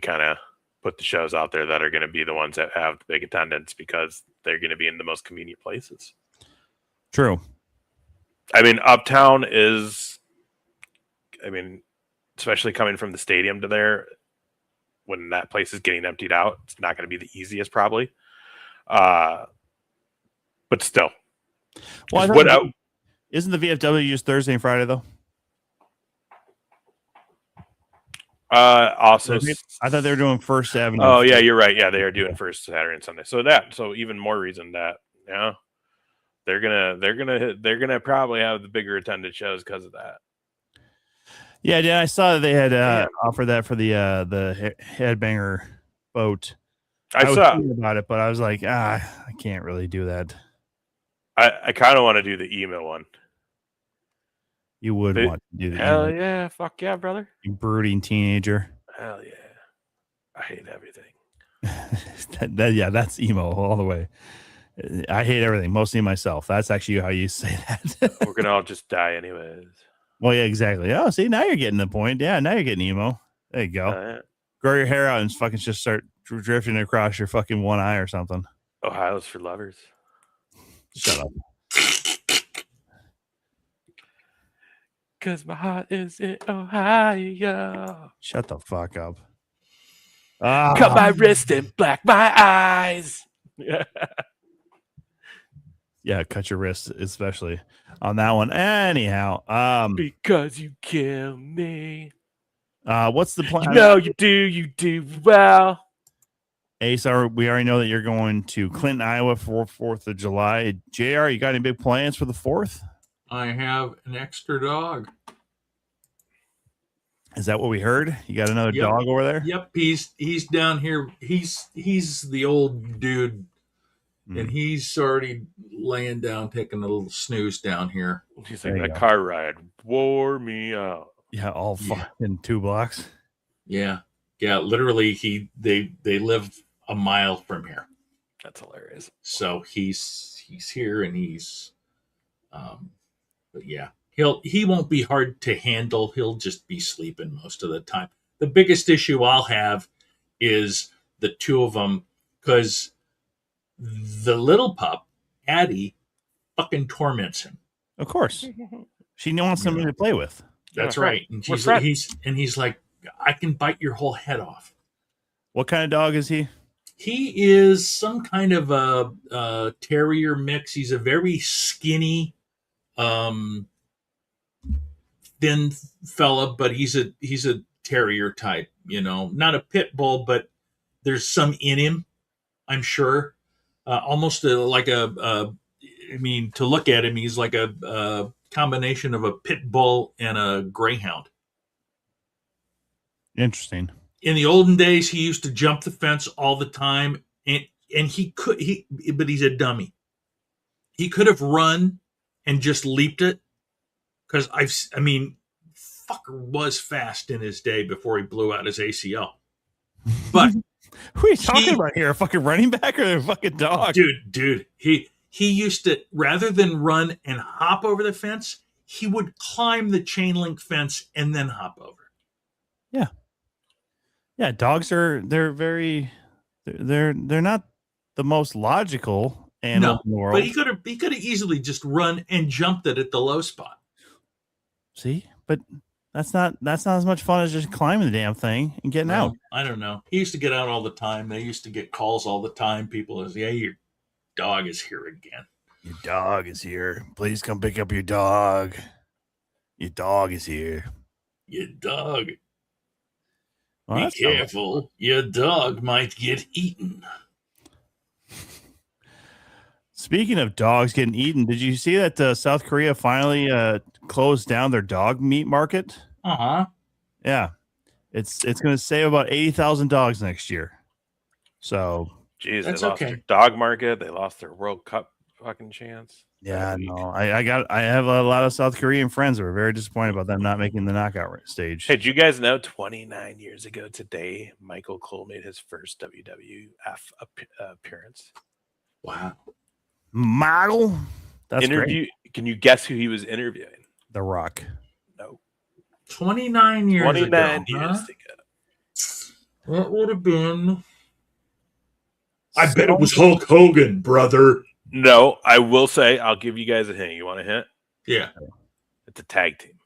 put the shows out there that are going to be the ones that have the big attendance because they're going to be in the most convenient places. True. I mean, Uptown is, especially coming from the stadium to there, when that place is getting emptied out, it's not going to be the easiest probably. But still. Well, isn't the VFW just Thursday and Friday though? Also, I thought they were doing First Avenue. Oh yeah, you're right. Yeah, they are doing First Saturday and Sunday. So even more reason that they're gonna probably have the bigger attended shows because of that. Yeah, I saw that they had offered that for the Headbanger boat. I was thinking about it, but I was like, I can't really do that. I kind of want to do the email one. You would want to do the hell email. Yeah, fuck yeah, brother. You brooding teenager. Hell yeah. I hate everything. That's emo all the way. I hate everything, mostly myself. That's actually how you say that. We're gonna all just die anyways. Well, yeah, exactly. Oh, see, now you're getting the point. Yeah, now you're getting emo. There you go. Yeah. Grow your hair out and fucking just start drifting across your fucking one eye or something. Ohio's for lovers. Shut up. Cause my heart is in Ohio. Shut the fuck up. Cut my wrist and black my eyes. Yeah, cut your wrist, especially on that one. Anyhow, because you kill me. What's the plan? You do well. Ace, we already know that you're going to Clinton, Iowa for 4th of July. JR, you got any big plans for the 4th? I have an extra dog. Is that what we heard? You got another dog over there? Yep, he's down here. He's the old dude, and he's already laying down, taking a little snooze down here. He's like, that car ride wore me out. Yeah, all fucking 2 blocks. Yeah, literally, they live a mile from here. That's hilarious. So he's here, and he's, but yeah. He won't be hard to handle. He'll just be sleeping most of the time. The biggest issue I'll have is the two of them, because the little pup, Addie, fucking torments him. Of course. She wants somebody to play with. That's right. And he's like, I can bite your whole head off. What kind of dog is he? He is some kind of a terrier mix. He's a very skinny, thin fella, but he's a terrier type, not a pit bull, but there's some in him, I'm sure. Almost to look at him, he's like a combination of a pit bull and a greyhound. Interesting. In the olden days, he used to jump the fence all the time, and but he's a dummy. He could have run and just leaped it. Because fucker was fast in his day before he blew out his ACL. But who are you talking about here? A fucking running back or a fucking dog? Dude, he used to, rather than run and hop over the fence, he would climb the chain link fence and then hop over. Yeah. Yeah, dogs they're not the most logical animal in the world. But he could have easily just run and jumped it at the low spot. See, but that's not as much fun as just climbing the damn thing and getting out. I don't know. He used to get out all the time. They used to get calls all the time. People is, yeah, your dog is here again. Your dog is here. Please come pick up your dog. Your dog is here. Your dog. Well, be careful. Your dog might get eaten. Speaking of dogs getting eaten, did you see that South Korea finally closed down their dog meat market? Uh-huh. Yeah. It's going to save about 80,000 dogs next year. So, jeez, they lost their dog market. They lost their World Cup fucking chance. Yeah, no. I have a lot of South Korean friends who are very disappointed about them not making the knockout stage. Hey, did you guys know 29 years ago today, Michael Cole made his first WWF appearance? Wow. Michael? That's great. Can you guess who he was interviewing? The Rock. No. 29 years 29 ago. years ago. That would have been... I bet it was Hulk Hogan, brother. No, I will say, I'll give you guys a hint. You want a hint? Yeah. It's a tag team.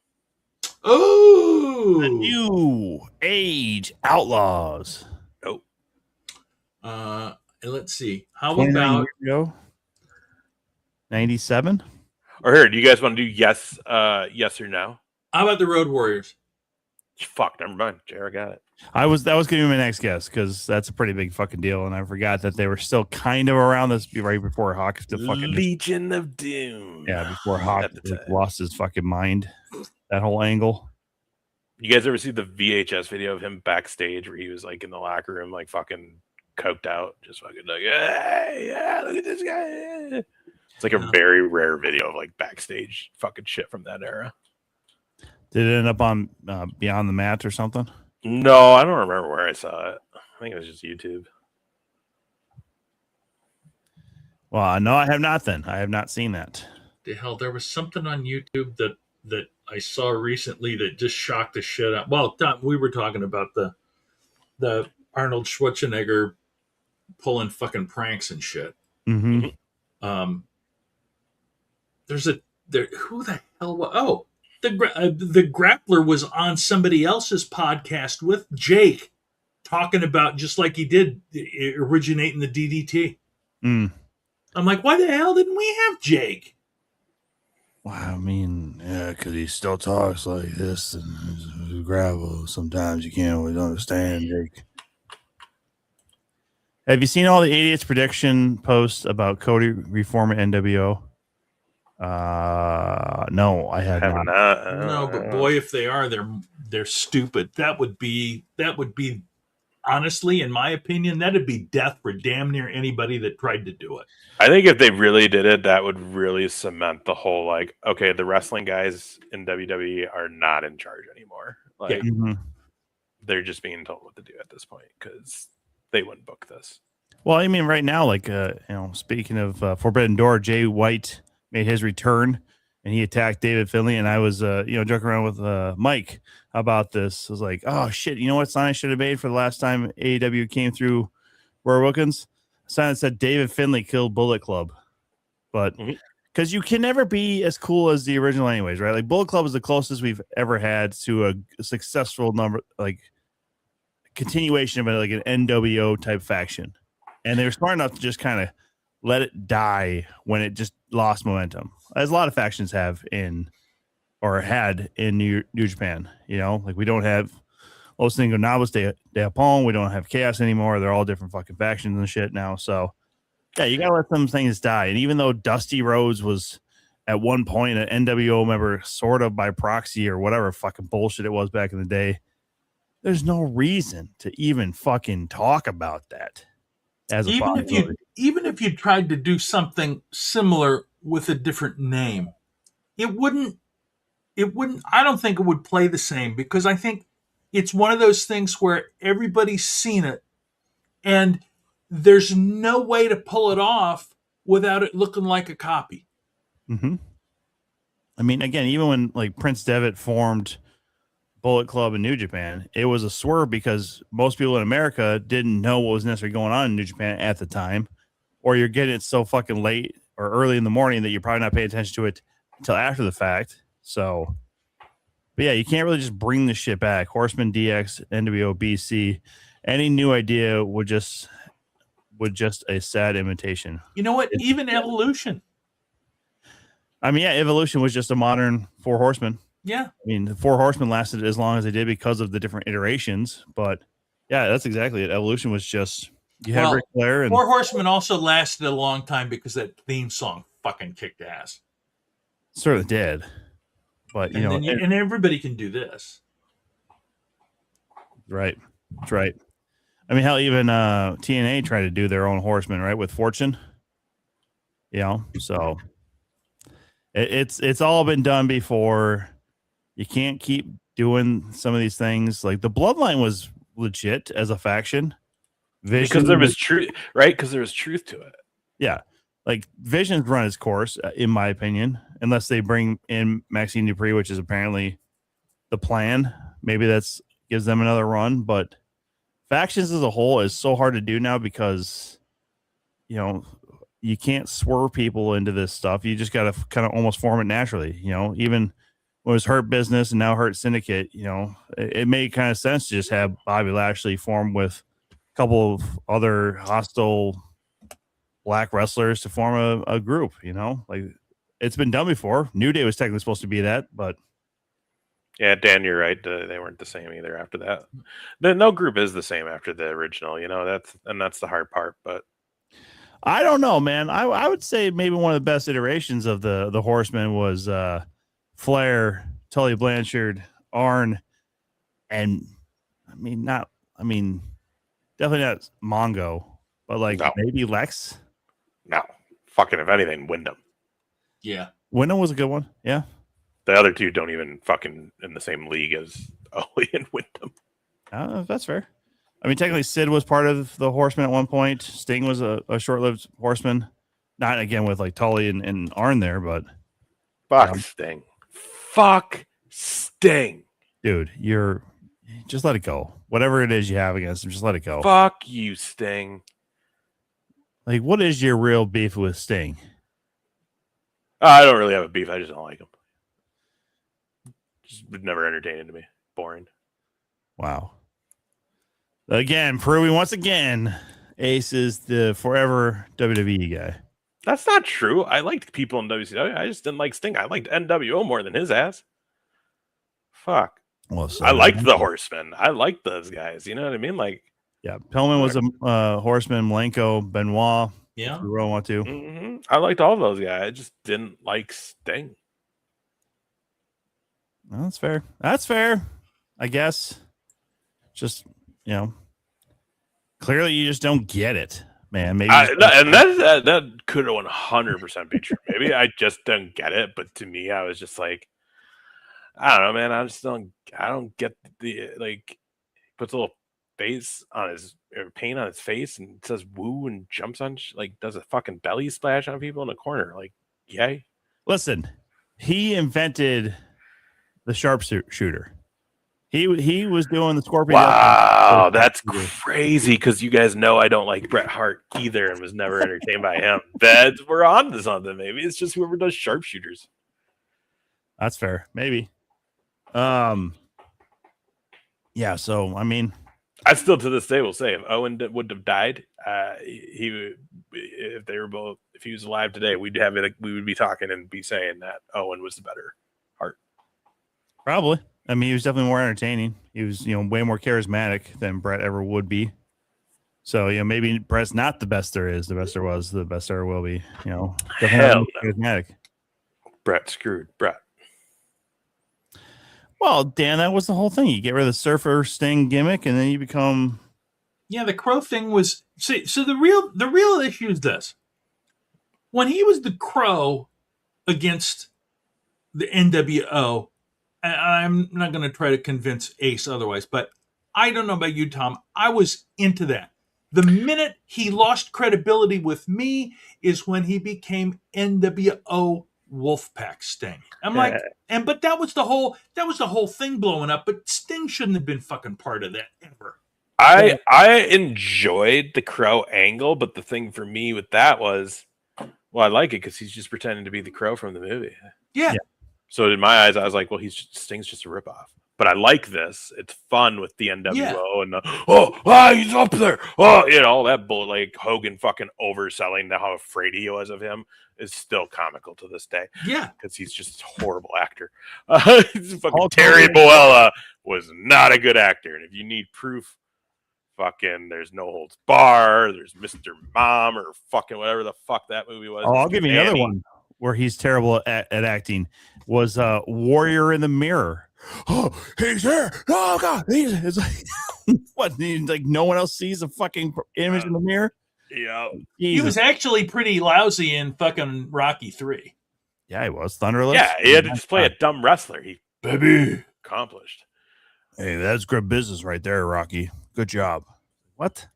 Oh! The New Age Outlaws. Nope. Let's see. How about... 97? Or here, do you guys want to do yes or no? How about the Road Warriors? Fuck, never mind. Jared got it. That was going to be my next guess because that's a pretty big fucking deal, and I forgot that they were still kind of around this right before Hawk Legion of Doom. Yeah, before Hawk lost his fucking mind. That whole angle. You guys ever see the VHS video of him backstage where he was like in the locker room, like fucking coked out, just fucking like, hey, yeah, look at this guy. It's like a very rare video of like backstage fucking shit from that era. Did it end up on Beyond the Mat or something? No, I don't remember where I saw it. I think it was just YouTube. Well, no, I have not then. I have not seen that. The hell, there was something on YouTube that I saw recently that just shocked the shit out. Well, Tom, we were talking about the Arnold Schwarzenegger pulling fucking pranks and shit. Mm-hmm. Who the hell was... Oh, the grappler was on somebody else's podcast with Jake talking about just like he did originating the DDT. I'm like, why the hell didn't we have Jake? Well, I mean, yeah, because he still talks like this and gravel. Sometimes you can't always understand Jake. Have you seen all the idiots' prediction posts about Cody reforming NWO? No, I have not. No, but boy, if they are, they're stupid. That would be honestly, in my opinion, that'd be death for damn near anybody that tried to do it. I think if they really did it, that would really cement the whole like, okay, the wrestling guys in WWE are not in charge anymore. Like they're just being told what to do at this point because they wouldn't book this. Well, I mean, right now, like speaking of Forbidden Door, Jay White made his return and he attacked David Finlay, and I was joking around with Mike about this. I was like, oh shit, you know what sign I should have made for the last time AEW came through Roy Wilkins? A sign that said David Finlay killed Bullet Club. But because you can never be as cool as the original anyways, right? Like Bullet Club is the closest we've ever had to a successful continuation of like an NWO type faction. And they were smart enough to just kind of let it die when it just lost momentum, as a lot of factions have had in New Japan. You know, like we don't have Los Ingobernables de Japón. We don't have Chaos anymore. They're all different fucking factions and shit now. So, yeah, you got to let some things die. And even though Dusty Rhodes was at one point an NWO member, sort of by proxy or whatever fucking bullshit it was back in the day, there's no reason to even fucking talk about that. Even if you tried to do something similar with a different name, it wouldn't I don't think it would play the same, because I think it's one of those things where everybody's seen it and there's no way to pull it off without it looking like a copy. I mean, again, even when like Prince Devitt formed Bullet Club in New Japan, it was a swerve because most people in America didn't know what was necessarily going on in New Japan at the time, or you're getting it so fucking late or early in the morning that you're probably not paying attention to it until after the fact. So But yeah, you can't really just bring the shit back. Horseman, DX, NWO, BC, any new idea would just a sad imitation. You know what? Even Evolution. I mean, yeah, Evolution was just a modern Four Horsemen. Yeah. I mean, the Four Horsemen lasted as long as they did because of the different iterations. But yeah, that's exactly it. Evolution was just you had Ric Flair and Four Horsemen also lasted a long time because that theme song fucking kicked ass. Sort of did. But and everybody can do this. Right. That's right. I mean, hell, even TNA tried to do their own Horsemen, right, with Fortune. So it's all been done before. You can't keep doing some of these things. Like the Bloodline was legit as a faction. Vision, because there was truth, right? Because there was truth to it. Yeah, like Vision's run its course, in my opinion, unless they bring in Maxine Dupree, which is apparently the plan. Maybe that's gives them another run, but factions as a whole is so hard to do now because you can't swerve people into this stuff. You just got to kind of almost form it naturally. Even when it was Hurt Business and now Hurt Syndicate, it made kind of sense to just have Bobby Lashley form with a couple of other hostile black wrestlers to form a group. Like it's been done before. New Day was technically supposed to be that, but yeah, Dan, you're right. They weren't the same either after that. No group is the same after the original. That's the hard part. But I don't know, man. I would say maybe one of the best iterations of the Horsemen was Flair, Tully Blanchard, Arn, and definitely not Mongo, but maybe Lex. No, fucking if anything, Wyndham. Yeah, Wyndham was a good one. Yeah, the other two don't even fucking in the same league as Ollie and Wyndham. That's fair. I mean, technically, Sid was part of the Horsemen at one point. Sting was a short-lived Horseman. Not again with like Tully and Arn there, but Sting. Fuck Sting. Dude, just let it go. Whatever it is you have against him, just let it go. Fuck you, Sting. Like, what is your real beef with Sting? I don't really have a beef. I just don't like him. Just never entertaining to me. Boring. Wow. Again, proving once again, Ace is the forever WWE guy. That's not true. I liked people in WCW. I just didn't like Sting. I liked NWO more than his ass. Fuck. Well, I liked the Horsemen. I liked those guys. You know what I mean? Like, yeah, Pillman was a Horseman. Malenko, Benoit. Yeah, Rowan too. Mm-hmm. I liked all those guys. I just didn't like Sting. Well, that's fair. That's fair. I guess. Just clearly you just don't get it, man. Maybe that could 100% be true. Maybe I just don't get it. But to me, I was just like, I don't know, man. I don't get the like. Puts a little face on his paint on his face and says "woo" and jumps on does a fucking belly splash on people in the corner. Like, yay! Listen, he invented the sharpshooter. He was doing the Scorpion. Wow, that's crazy because you guys know I don't like Bret Hart either and was never entertained by him. We're on to something. Maybe it's just whoever does sharpshooters. That's fair. Maybe. Yeah. So I mean, I still to this day will say if Owen would have died, he would. If he was alive today, we would be talking and be saying that Owen was the better Hart. Probably. I mean, he was definitely more entertaining. He was, way more charismatic than Bret ever would be. So, maybe Bret's not the best there is, the best there was, the best there will be. Definitely hell no. Charismatic. Bret screwed Bret. Well, Dan, that was the whole thing. You get rid of the Surfer Sting gimmick, and then you become. Yeah, the Crow thing was. See, so the real issue is this: when he was the Crow against the NWO. I'm not going to try to convince Ace otherwise, but I don't know about you, Tom. I was into that. The minute he lost credibility with me is when he became NWO Wolfpack Sting. I'm like, but that was the whole thing blowing up. But Sting shouldn't have been fucking part of that ever. I enjoyed the Crow angle, but the thing for me with that was, well, I like it because he's just pretending to be the Crow from the movie. Yeah. So in my eyes, I was like, well, Sting's just a ripoff. But I like this. It's fun with the NWO and the he's up there. All that bull, like Hogan fucking overselling how afraid he was of him is still comical to this day. Yeah, because he's just a horrible actor. Fucking Terry Boella was not a good actor, and if you need proof, fucking there's No Holds Bar, there's Mr. Mom, or fucking whatever the fuck that movie was. Oh, I'll give you another one where he's terrible at acting. Was Warrior in the Mirror. Oh, he's there. Oh God, it's like what? Like no one else sees a fucking image in the mirror. Yeah, he was actually pretty lousy in fucking Rocky 3. Yeah, he was Thunderless. Yeah, he had to just play a dumb wrestler. He accomplished. Hey, that's good business right there, Rocky. Good job. What?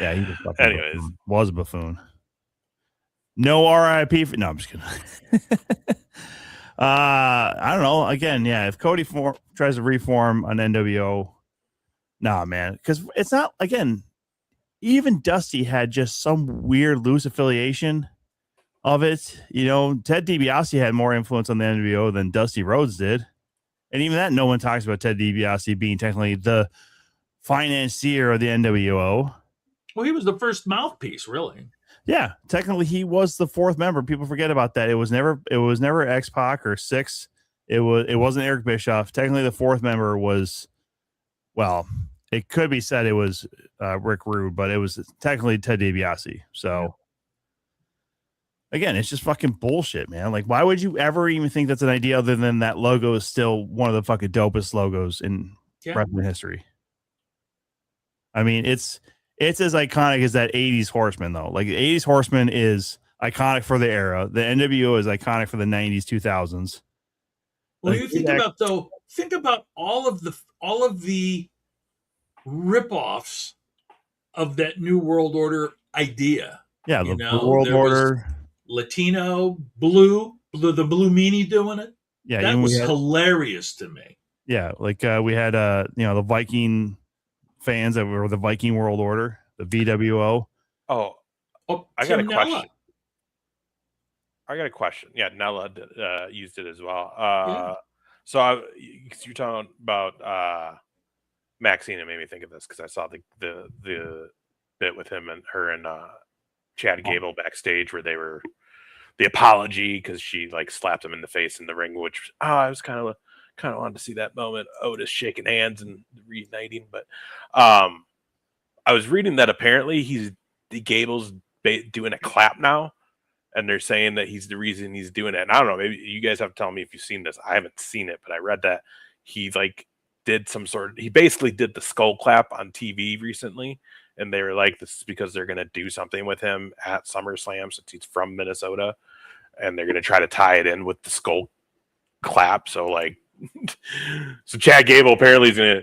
Yeah, he was fucking anyways was a buffoon. No RIP. No, I'm just kidding. I don't know. Again, yeah, if Cody tries to reform an NWO, nah, man, because it's not. Again, even Dusty had just some weird loose affiliation of it. Ted DiBiase had more influence on the NWO than Dusty Rhodes did, and even that, no one talks about Ted DiBiase being technically the financier of the NWO. Well, he was the first mouthpiece, really. Yeah, technically he was the fourth member. People forget about that. It was never X-Pac or Six. It wasn't Eric Bischoff. Technically the fourth member was, well, it could be said it was Rick Rude, but it was technically Ted DiBiase. So again, it's just fucking bullshit, man. Like, why would you ever even think that's an idea other than that logo is still one of the fucking dopest logos in wrestling history? I mean, it's as iconic as that 80s Horseman, though. Like, the 80s Horseman is iconic for the era. The NWO is iconic for the 90s, 2000s. Well, you think about all of the rip-offs of that New World Order idea. Yeah, the Blue World Order. Latino, the Blue Meanie doing it. Yeah, that was hilarious to me. Yeah, like we had the Viking fans that were the Viking World Order, the VWO. Oh, I got a question. Yeah, Nella used it as well. So you're talking about Maxine, made me think of this because I saw the bit with him and her and Chad Gable backstage where they were the apology because she like slapped him in the face in the ring, which I was kind of wanted to see that moment. Otis shaking hands and reuniting, but I was reading that apparently Gable's doing a clap now, and they're saying that he's the reason he's doing it. And I don't know, maybe you guys have to tell me if you've seen this. I haven't seen it, but I read that he he basically did the skull clap on TV recently, and they were like, this is because they're going to do something with him at SummerSlam since he's from Minnesota, and they're going to try to tie it in with the skull clap. So like, so Chad Gable apparently is going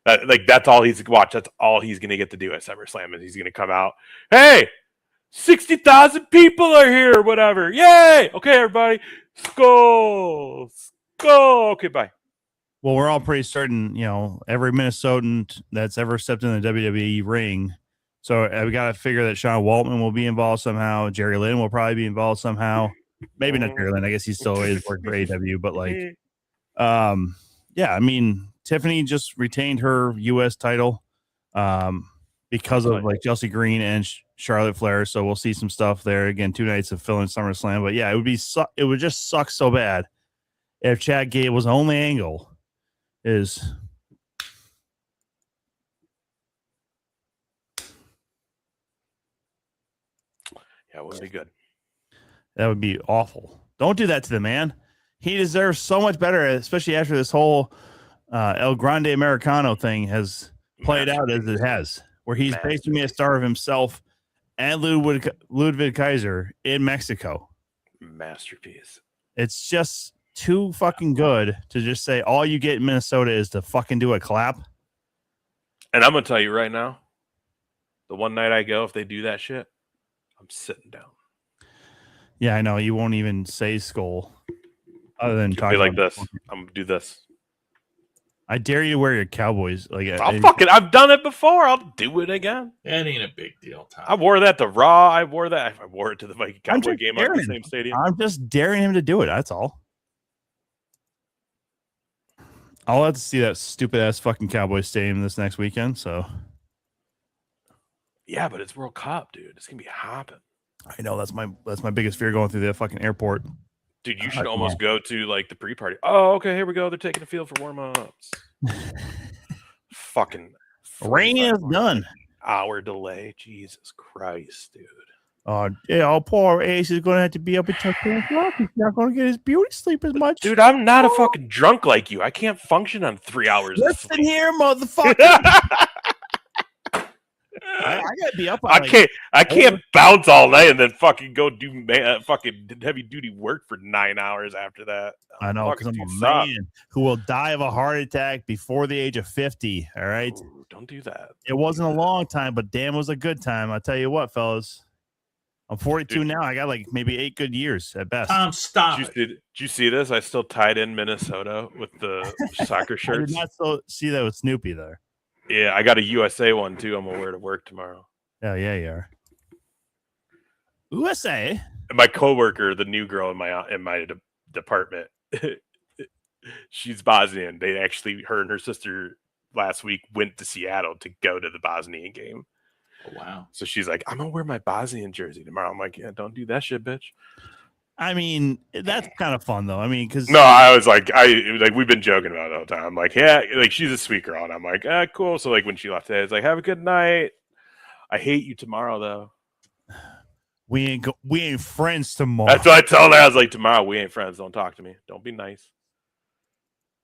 to, that's all he's watch. That's all he's going to get to do at SummerSlam, and he's going to come out, hey, 60,000 people are here or whatever. Yay. Okay, everybody. Skull. Okay, bye. Well, we're all pretty certain, every Minnesotan that's ever stepped in the WWE ring. So we got to figure that Sean Waltman will be involved somehow. Jerry Lynn will probably be involved somehow. Maybe not Jerry Lynn. I guess he still is working for AW, but like, yeah, I mean, Tiffany just retained her U.S. title because of like Chelsea Green and Charlotte Flair. So we'll see some stuff there. Again, 2 nights of filling SummerSlam. But yeah, it would just suck so bad if Chad Gable's only angle is it wouldn't be good. That would be awful. Don't do that to the man. He deserves so much better, especially after this whole El Grande Americano thing has played out as it has, where he's basically a star of himself and Ludwig Kaiser in Mexico. Masterpiece. It's just too fucking good to just say all you get in Minnesota is to fucking do a clap. And I'm gonna tell you right now, the one night I go, if they do that shit, I'm sitting down. Yeah, I know. You won't even say skull other than talking like this. I'm gonna do this. I dare you to wear your Cowboys. Like I've done it before. I'll do it again. That ain't a big deal, Tom. I wore that to Raw. I wore it to the Viking Cowboy game at the same stadium. I'm just daring him to do it. That's all. I'll have to see that stupid ass fucking Cowboys stadium this next weekend. So yeah, but it's World Cup, dude. It's gonna be hopping. I know that's my biggest fear going through the fucking airport. Dude, you should almost go to like the pre-party. Oh, okay, here we go. They're taking the field for warm-ups. Fucking rain is done. Hour delay. Jesus Christ, dude. Yeah, poor Ace is going to have to be up until 10 o'clock. He's not going to get his beauty sleep as much. Dude, I'm not a fucking drunk like you. I can't function on 3 hours of Listen sleep. here, motherfucker. I gotta be up. I can't bounce all night and then fucking go do fucking heavy duty work for 9 hours after that. I know, because I'm a man who will die of a heart attack before the age of 50. All right, ooh, don't do that. It wasn't a long time, but damn, it was a good time. I'll tell you what, fellas. I'm 42 now. I got like maybe 8 good years at best. Tom, stop. Did you see this? I still tied in Minnesota with the soccer shirts. I did not see that with Snoopy there. Yeah, I got a USA one too. I'm gonna wear to work tomorrow. Oh yeah, you are. USA. And my coworker, the new girl in my department, she's Bosnian. They actually, her and her sister last week went to Seattle to go to the Bosnian game. Oh, wow. So she's like, I'm gonna wear my Bosnian jersey tomorrow. I'm like, yeah, don't do that shit, bitch. I mean, that's kind of fun though. I mean, because I was like, we've been joking about it all the time. I'm like, yeah, like she's a sweet girl, and I'm like, cool. So like when she left today, it's like, have a good night. I hate you tomorrow though. We ain't friends tomorrow. That's what I told her. I was like, tomorrow we ain't friends. Don't talk to me. Don't be nice.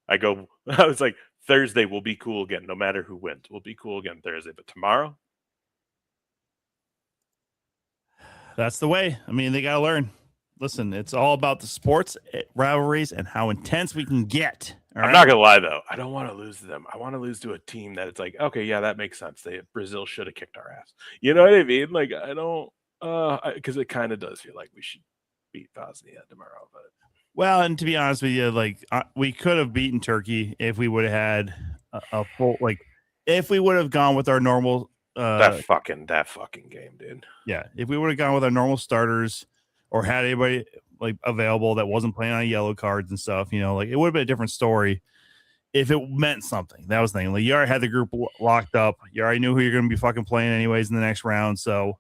I was like, Thursday we'll be cool again. No matter who wins, we'll be cool again Thursday. But tomorrow, that's the way. I mean, they gotta learn. Listen, it's all about the sports rivalries and how intense we can get. I'm not gonna lie though, I don't want to lose to them. I want to lose to a team that it's like, okay, yeah, that makes sense. Brazil should have kicked our ass. You know what I mean? Like, I don't, because it kind of does feel like we should beat Bosnia tomorrow. But well, and to be honest with you, like we could have beaten Turkey if we would have had a full, like, if we would have gone with our normal. That fucking game, dude. Yeah, if we would have gone with our normal starters. Or had anybody like available that wasn't playing on yellow cards and stuff, you know, like it would have been a different story if it meant something. That was the thing. Like you already had the group locked up. You already knew who you're going to be fucking playing anyways in the next round. So,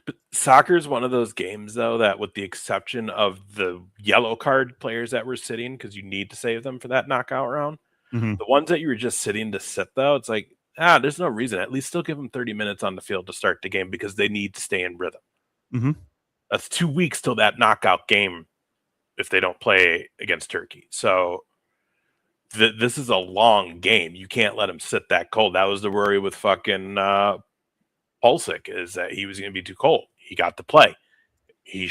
but soccer is one of those games though that, with the exception of the yellow card players that were sitting, because you need to save them for that knockout round, the ones that you were just sitting to sit though, it's like there's no reason. At least still give them 30 minutes on the field to start the game because they need to stay in rhythm. Mm-hmm. That's 2 weeks till that knockout game if they don't play against Turkey. So this is a long game. You can't let him sit that cold. That was the worry with fucking Pulisic, is that he was going to be too cold. He got to play. He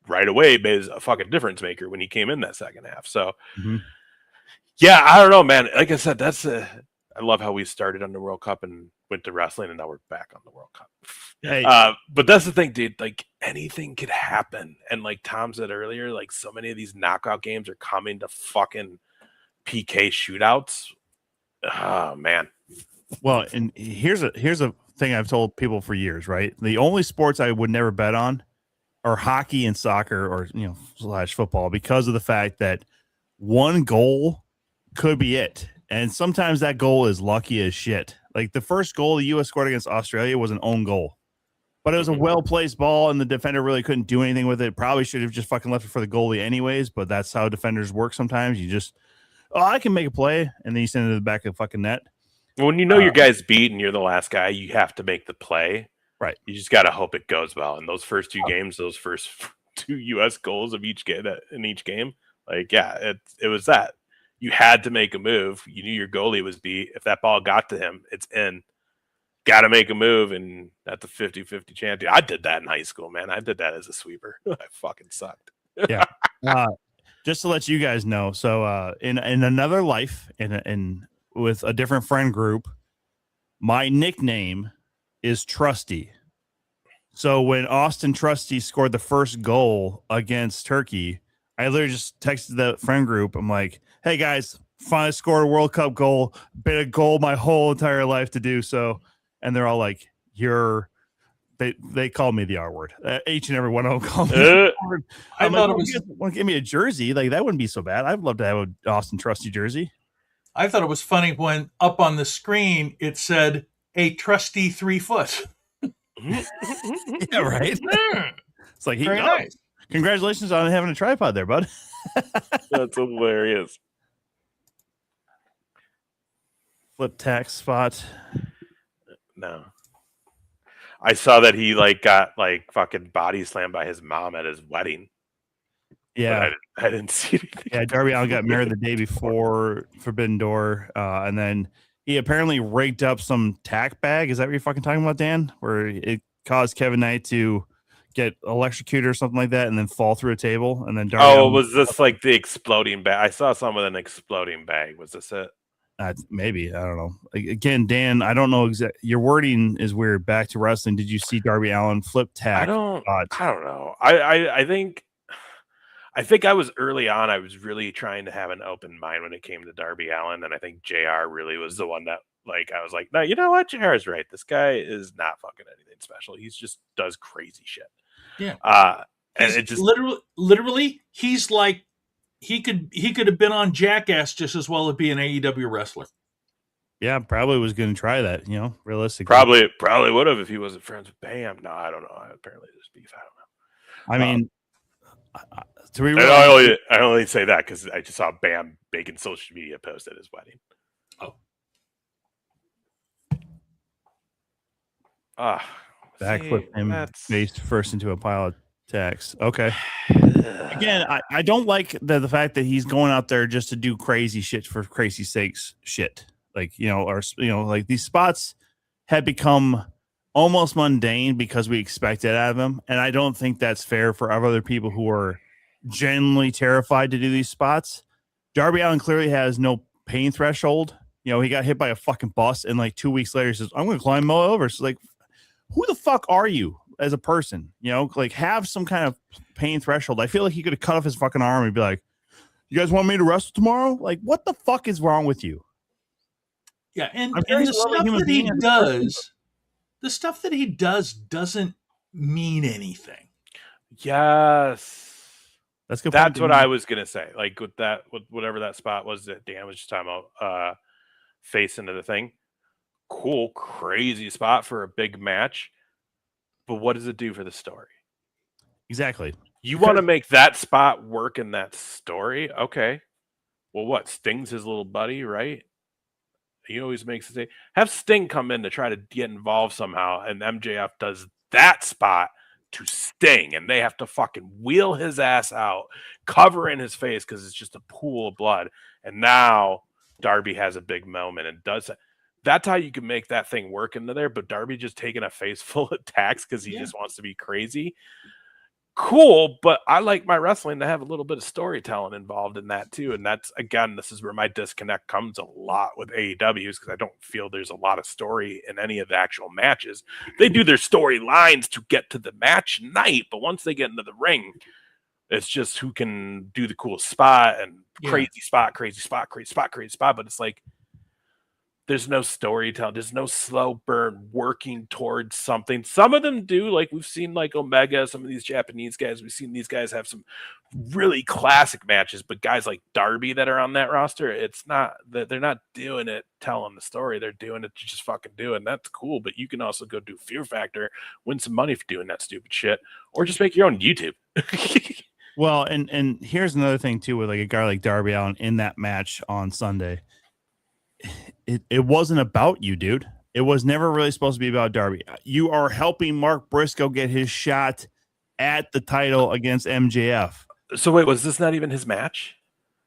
right away made a fucking difference maker when he came in that second half. So, yeah, I don't know, man. Like I said, I love how we started on the World Cup and went to wrestling, and now we're back on the World Cup. Hey. But that's the thing, dude. Like, anything could happen. And like Tom said earlier, like so many of these knockout games are coming to fucking PK shootouts. Oh, man. Well, and here's a thing I've told people for years, right? The only sports I would never bet on are hockey and soccer, or, you know, / football, because of the fact that one goal could be it. And sometimes that goal is lucky as shit. Like the first goal the U.S. scored against Australia was an own goal, but it was a well-placed ball, and the defender really couldn't do anything with it. Probably should have just fucking left it for the goalie anyways, but that's how defenders work sometimes. You just, I can make a play, and then you send it to the back of the fucking net. When you know your guy's beat and you're the last guy, you have to make the play. Right. You just got to hope it goes well. And those first 2 games, those first 2 U.S. goals of each game, like, yeah, it was that. You had to make a move. You knew your goalie was beat. If that ball got to him, it's in. Got to make a move, and that's a 50-50 chance. I did that in high school, man. I did that as a sweeper. I fucking sucked. Yeah. Just to let you guys know, so in another life, in with a different friend group, my nickname is Trusty. So when Austin Trusty scored the first goal against Turkey, I literally just texted the friend group. I'm like, hey guys, finally scored a World Cup goal. Been a goal my whole entire life to do so. And they're all like, they called me the R word. Each and every one of them called me the R word. I'm like, you want to give me a jersey? Like, that wouldn't be so bad. I'd love to have an Austin Trusty jersey. I thought it was funny when up on the screen it said a trusty 3 foot. Yeah, right. It's like Very nice. Congratulations on having a tripod there, bud. That's hilarious. Flip tax spot. No. I saw that he like got like fucking body slammed by his mom at his wedding. Yeah, I didn't see anything. Yeah, Darby Allin got married the day before Forbidden Door, and then he apparently rigged up some tack bag. Is that what you're fucking talking about, Dan? Where it caused Kevin Knight to get electrocuted or something like that, and then fall through a table, and then Darby Allin, was this like the exploding bag? I saw some with an exploding bag. Was this it? Maybe, I don't know. Again, Dan, I don't know exactly. Your wording is weird. Back to wrestling. Did you see Darby Allin flip tack? I don't know. I think I was early on. I was really trying to have an open mind when it came to Darby Allin, and I think JR really was the one that, like, I was like, no, you know what? JR is right. This guy is not fucking anything special. He's just does crazy shit. Yeah. And it just literally, he's like, he could have been on Jackass just as well as be an AEW wrestler. Yeah, probably was going to try that. You know, realistically, probably would have if he wasn't friends with Bam. No, I don't know. Apparently, there's beef. I don't know. I mean. I only say that because I just saw Bam making social media post at his wedding. Backflip him face first into a pile of text. Okay. Again, I don't like the fact that he's going out there just to do crazy shit for crazy sakes shit. Like, like these spots had become almost mundane because we expect it out of him. And I don't think that's fair for other people who are genuinely terrified to do these spots. Darby Allin clearly has no pain threshold. He got hit by a fucking bus, and like 2 weeks later he says, I'm going to climb over. So like, who the fuck are you as a person? Like, have some kind of pain threshold. I feel like he could have cut off his fucking arm and be like, you guys want me to wrestle tomorrow? Like, what the fuck is wrong with you? Yeah, and the stuff that he does doesn't mean anything. Yes. That's good. That's what I was gonna say. Like with whatever that spot was that Dan was just talking about, face into the thing. Cool, crazy spot for a big match. But what does it do for the story? Exactly. You want to make that spot work in that story? Okay. Well, what? Sting's his little buddy, right? He always makes the have Sting come in to try to get involved somehow, and MJF does that spot to Sting, and they have to fucking wheel his ass out, cover in his face because it's just a pool of blood. And now Darby has a big moment and does that. That's how you can make that thing work into there. But Darby just taking a face full of tacks because he just wants to be crazy. Cool, but I like my wrestling to have a little bit of storytelling involved in that too. And that's, again, this is where my disconnect comes a lot with AEWs, because I don't feel there's a lot of story in any of the actual matches. They do their storylines to get to the match night, but once they get into the ring, it's just who can do the cool spot and crazy spot. But it's like, there's no storytelling. There's no slow burn working towards something. Some of them do, like we've seen like Omega, some of these Japanese guys. We've seen these guys have some really classic matches, but guys like Darby that are on that roster, it's not that they're not doing it telling the story. They're doing it to just fucking do it. And that's cool. But you can also go do Fear Factor, win some money for doing that stupid shit, or just make your own YouTube. Well, and here's another thing too, with like a guy like Darby Allin in that match on Sunday. It wasn't about you, dude. It was never really supposed to be about Darby. You are helping Mark Briscoe get his shot at the title against MJF. So wait, was this not even his match?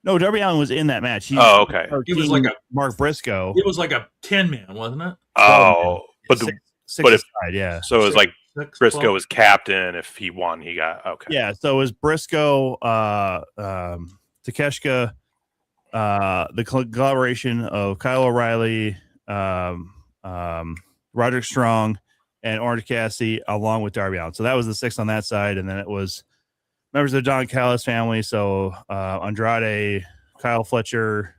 No, Darby Allin was in that match. Okay. It was like a Mark Briscoe. It was like a 10-man, wasn't it? Oh, but six if aside, yeah. So it was like Briscoe was captain. If he won, he got okay. Yeah. So it was Briscoe, Takeshita, the collaboration of Kyle O'Reilly, Roderick Strong, and Orange Cassidy, along with Darby Allin. So that was the 6 on that side, and then it was members of the Don Callis family. So Andrade, Kyle Fletcher,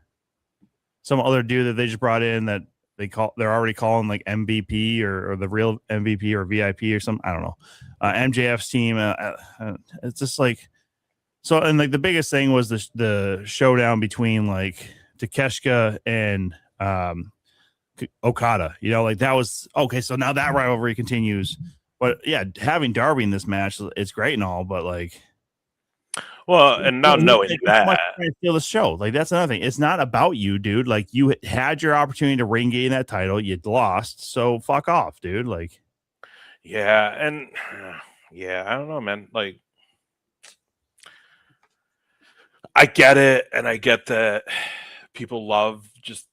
some other dude that they just brought in that they're already calling like MVP or the real MVP or VIP or something. I don't know. MJF's team. It's just like. So, and like the biggest thing was the showdown between like Takeshita and Okada. You know, like that was okay. So now that rivalry continues. But yeah, having Darby in this match, it's great and all, but like, well, and now knowing that, steal the show. Like that's another thing. It's not about you, dude. Like you had your opportunity to ring gain that title, you lost. So fuck off, dude. Like, yeah, and yeah, I don't know, man. Like, I get it, and I get that people love just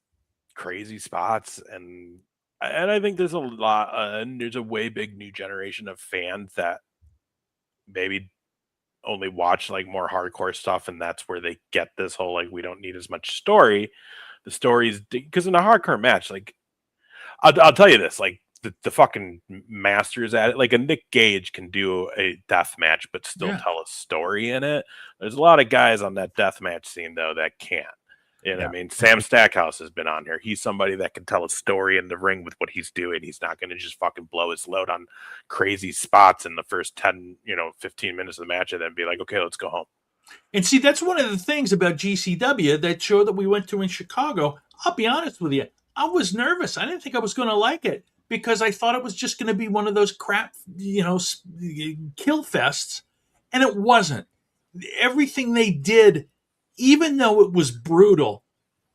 crazy spots, and I think there's a lot, and there's a way big new generation of fans that maybe only watch like more hardcore stuff, and that's where they get this whole like we don't need as much story. The stories, because in a hardcore match, like I'll tell you this, like the fucking masters at it, like a Nick Gage can do a death match but still tell a story in it. There's a lot of guys on that death match scene though that can't. You know what I mean? Sam Stackhouse has been on here. He's somebody that can tell a story in the ring with what he's doing. He's not going to just fucking blow his load on crazy spots in the first 10, 15 minutes of the match and then be like, okay, let's go home. And see, that's one of the things about GCW, that show that we went to in Chicago. I'll be honest with you. I was nervous. I didn't think I was going to like it because I thought it was just going to be one of those crap, kill fests. And it wasn't. Everything they did, even though it was brutal,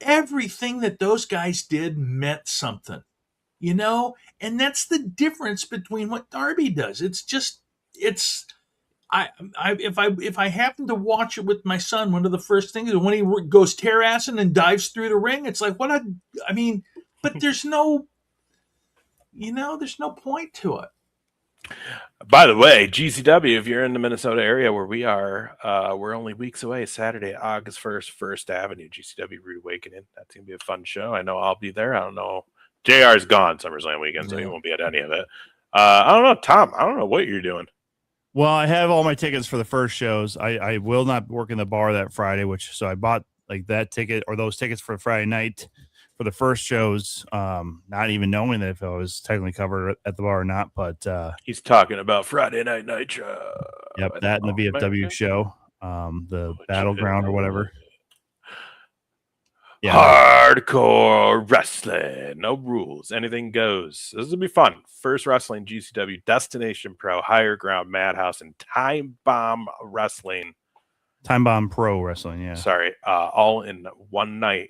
everything that those guys did meant something, and that's the difference between what Darby does. If I happen to watch it with my son, one of the first things is when he goes tear-assing and dives through the ring, it's like, but there's no, there's no point to it. By the way, GCW, if you're in the Minnesota area where we are, we're only weeks away. Saturday, August 1st, First Avenue, GCW Rude Awakening. That's going to be a fun show. I know I'll be there. I don't know. JR's gone SummerSlam weekend, so he won't be at any of it. I don't know, Tom. I don't know what you're doing. Well, I have all my tickets for the first shows. I will not work in the bar that Friday, so I bought like that ticket or those tickets for Friday night for the first shows, not even knowing that if I was technically covered at the bar or not. But he's talking about Friday Night Nitro. Yep, that and the VFW show, the Battleground or whatever. Yeah. Hardcore wrestling, no rules, anything goes. This will be fun. First Wrestling, GCW, Destination Pro, Higher Ground, Madhouse, and Time Bomb Wrestling. Time Bomb Pro Wrestling, yeah. Sorry, all in one night.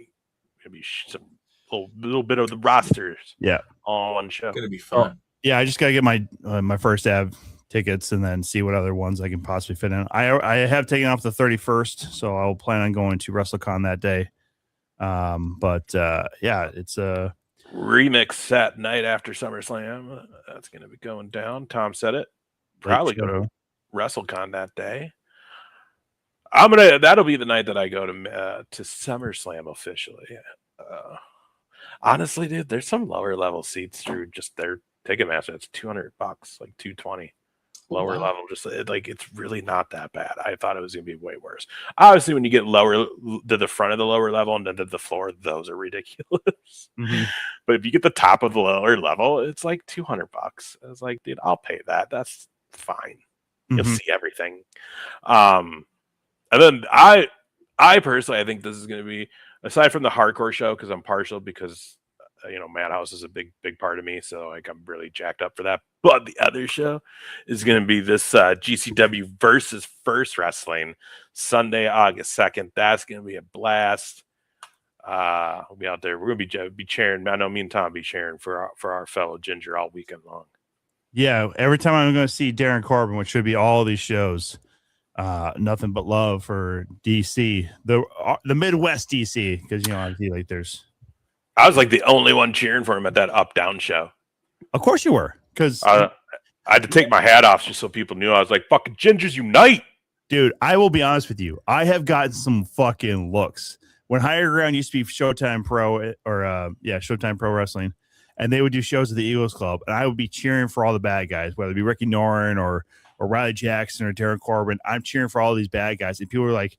Maybe some little bit of the rosters. Yeah, all on one show. It's gonna be fun. Yeah, I just gotta get my first Av tickets and then see what other ones I can possibly fit in. I have taken off the 31st, so I'll plan on going to WrestleCon that day. It's a remix set night after SummerSlam. That's going to be going down. Tom said it. Probably go to WrestleCon that day. That'll be the night that I go to SummerSlam officially. Honestly, dude, there's some lower level seats through just their Ticketmaster. It's $200, like $220. Lower level, just like it's really not that bad. I thought it was gonna be way worse. Obviously, when you get lower to the front of the lower level and then to the floor, those are ridiculous. Mm-hmm. But if you get the top of the lower level, it's like $200. I was like, dude, I'll pay that. That's fine. You'll see everything. And then I personally, I think this is gonna be, aside from the hardcore show, because I'm partial, because Madhouse is a big part of me, so like I'm really jacked up for that. But the other show is going to be this GCW versus First Wrestling, Sunday, August 2nd. That's going to be a blast. We'll be out there. We're going to be cheering. I know me and Tom be cheering for our fellow Ginger all weekend long. Yeah, every time I'm going to see Darren Corbin, which should be all these shows, nothing but love for DC, the Midwest DC, because obviously like there's. I was like the only one cheering for him at that Up Down show. Of course you were, because I had to take my hat off just so people knew. I was like, "Fucking Gingers unite!" Dude, I will be honest with you. I have gotten some fucking looks when Higher Ground used to be Showtime Pro Showtime Pro Wrestling, and they would do shows at the Eagles Club, and I would be cheering for all the bad guys, whether it be Ricky Norin or Riley Jackson or Darren Corbin. I'm cheering for all these bad guys, and people were like,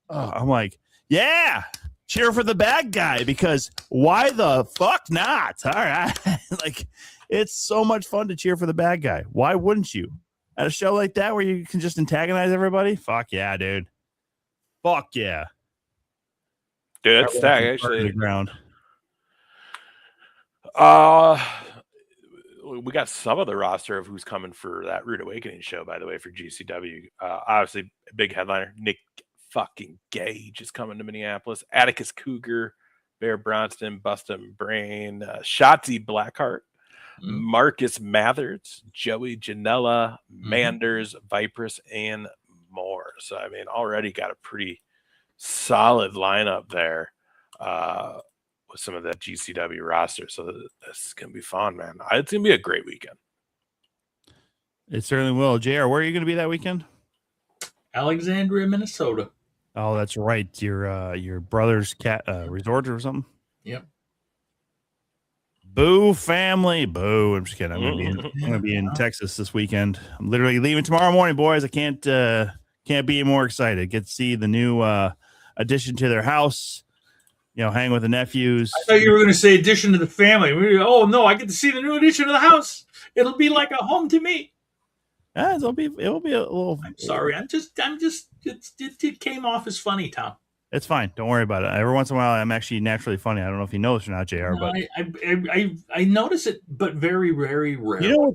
I'm like, yeah. Cheer for the bad guy, because why the fuck not? All right. Like, it's so much fun to cheer for the bad guy. Why wouldn't you? At a show like that where you can just antagonize everybody? Fuck yeah, dude. Fuck yeah. Dude, it's stacked actually. The ground. We got some of the roster of who's coming for that Rude Awakening show, by the way, for GCW. Obviously, a big headliner, Nick fucking Gage is coming to Minneapolis. Atticus Cougar, Bear Bronston, Bustin' Brain, Shotzi Blackheart, Marcus Mathers, Joey Janela, Manders, Vipress, and more. So, I mean, already got a pretty solid lineup there. With some of that GCW roster. So this is going to be fun, man. It's going to be a great weekend. It certainly will. JR, where are you going to be that weekend? Alexandria, Minnesota. Oh, that's right. Your brother's cat resort or something? Yep. Boo family. Boo. I'm just kidding. I'm going to be in Texas this weekend. I'm literally leaving tomorrow morning, boys. I can't be more excited. Get to see the new addition to their house. Hang with the nephews. I thought you were going to say addition to the family. Oh no, I get to see the new addition to the house. It'll be like a home to me. Yeah, it'll be a little. I'm sorry. It came off as funny, Tom. It's fine. Don't worry about it. Every once in a while, I'm actually naturally funny. I don't know if you know this or not, JR, No, but I notice it, but very, very rarely.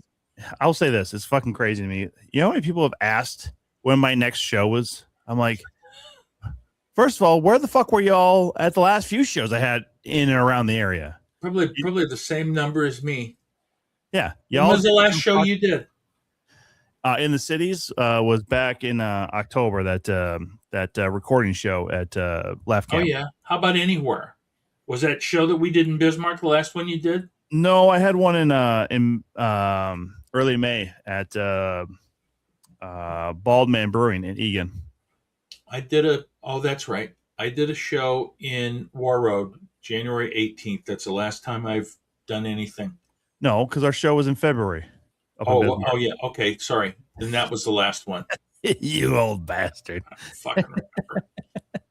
I'll say this. It's fucking crazy to me. You know how many people have asked when my next show was? I'm like, first of all, where the fuck were y'all at the last few shows I had in and around the area? Probably the same number as me. Yeah. When was the last show you did? In the cities was back in October. That recording show at Left Camp. Oh yeah. How about anywhere? Was that show that we did in Bismarck the last one you did? No, I had one in early May at Baldman Brewing in Egan. That's right. I did a show in War Road, January 18th. That's the last time I've done anything. No, because our show was in February. Oh yeah. Okay, sorry. Then that was the last one. You old bastard. I don't fucking remember.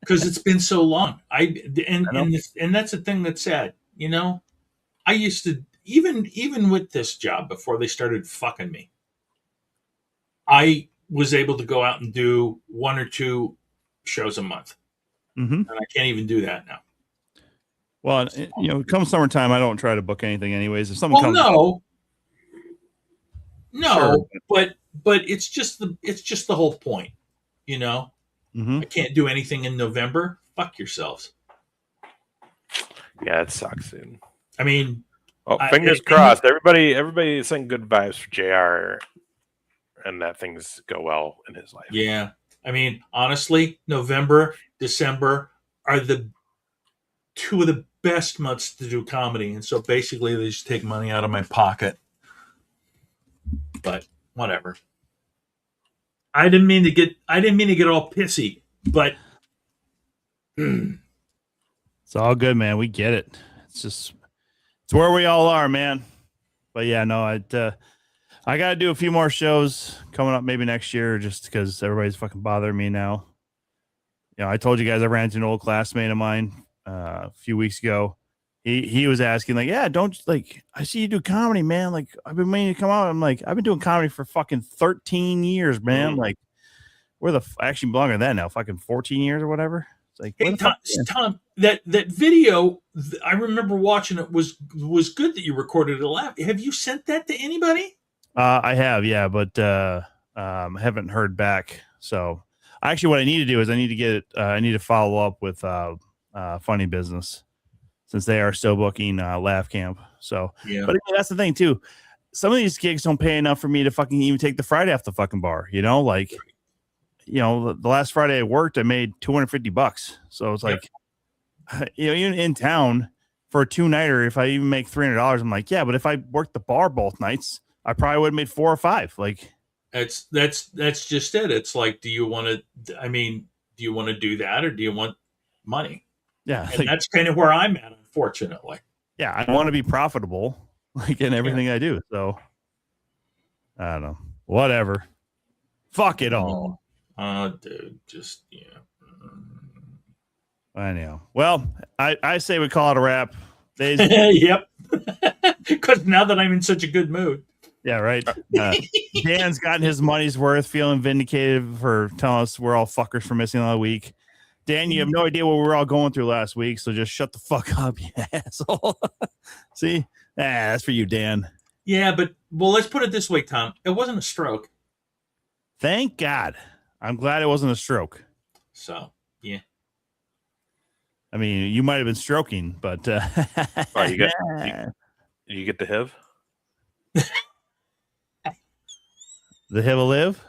Because it's been so long. And that's the thing that's sad. I used to even with this job before they started fucking me. I was able to go out and do 1 or 2 shows a month. And I can't even do that now. Well, come summertime, I don't try to book anything anyways. If someone comes, no, sure. but it's just the whole point, I can't do anything in November. Fuck yourselves. Yeah, it sucks, dude. I mean, fingers crossed. Everybody send good vibes for JR, and that things go well in his life. Yeah. I mean, honestly, November, December are the 2 of the best months to do comedy. And so basically they just take money out of my pocket. But whatever. I didn't mean to get all pissy, but it's all good, man. We get it. It's where we all are, man. But yeah, no, I got to do a few more shows coming up maybe next year just because everybody's fucking bothering me now. I told you guys I ran into an old classmate of mine a few weeks ago. He was asking, like, yeah, I see you do comedy, man. Like, I've been meaning to come out. I'm like, I've been doing comedy for fucking 13 years, man. Like, where actually longer than that now, fucking 14 years or whatever. It's like, hey, Tom, that video, I remember watching it was good that you recorded it live. Have you sent that to anybody? I have, yeah, but haven't heard back. So actually what I need to do is I need to follow up with Funny Business since they are still booking Laugh Camp. So, yeah. But that's the thing too. Some of these gigs don't pay enough for me to fucking even take the Friday off the fucking bar, like, the last Friday I worked, I made $250. So it's like, even in town for a 2-nighter, if I even make $300, I'm like, yeah, but if I worked the bar both nights, I probably would have made 4 or 5. Like, that's just it. It's like, do you want to do that or do you want money? Yeah. And that's kind of where I'm at, unfortunately. Yeah. I want to be profitable, like in everything I do. So I don't know, whatever. Fuck it all. Dude, just, I know. Well, I say we call it a wrap. Yep. Because now that I'm in such a good mood. Yeah, right. Dan's gotten his money's worth, feeling vindicated for telling us we're all fuckers for missing all week. Dan, you have no idea what we were all going through last week, so just shut the fuck up, you asshole. See? That's for you, Dan. Yeah, but let's put it this way, Tom. It wasn't a stroke. Thank God. I'm glad it wasn't a stroke. So, yeah. I mean, you might have been stroking, but you get the HIV? The HIV will live.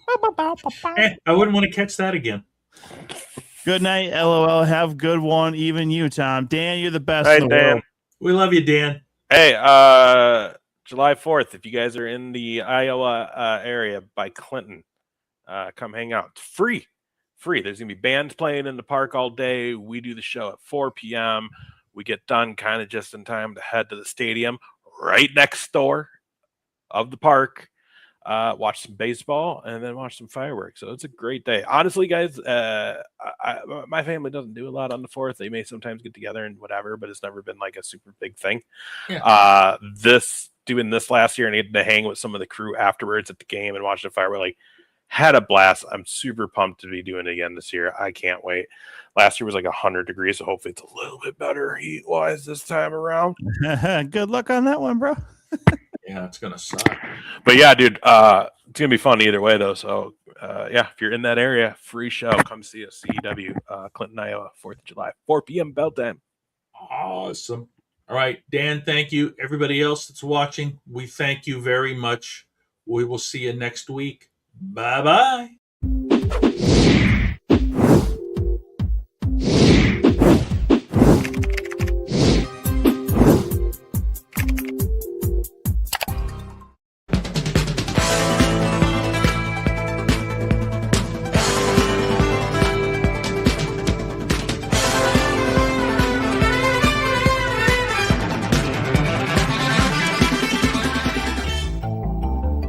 I wouldn't want to catch that again. Good night, LOL. Have a good one. Even you, Tom. Dan, you're the best Hey, in the Dan. world. We love you, Dan. Hey, July 4th, if you guys are in the Iowa area by Clinton, come hang out. It's free. There's going to be bands playing in the park all day. We do the show at 4 p.m. We get done kind of just in time to head to the stadium right next door of the park. Watch some baseball and then watch some fireworks. So it's a great day. Honestly, guys, my family doesn't do a lot on the 4th. They may sometimes get together and whatever, but it's never been like a super big thing. Yeah. Doing this last year and getting to hang with some of the crew afterwards at the game and watch the fireworks, like, had a blast. I'm super pumped to be doing it again this year. I can't wait. Last year was like 100 degrees, so hopefully it's a little bit better heat-wise this time around. Good luck on that one, bro. Yeah, it's going to suck. But yeah, dude, it's going to be fun either way, though. So, if you're in that area, free show. Come see us, CEW, Clinton, Iowa, 4th of July, 4 p.m. bell time. Awesome. All right, Dan, thank you. Everybody else that's watching, we thank you very much. We will see you next week. Bye-bye.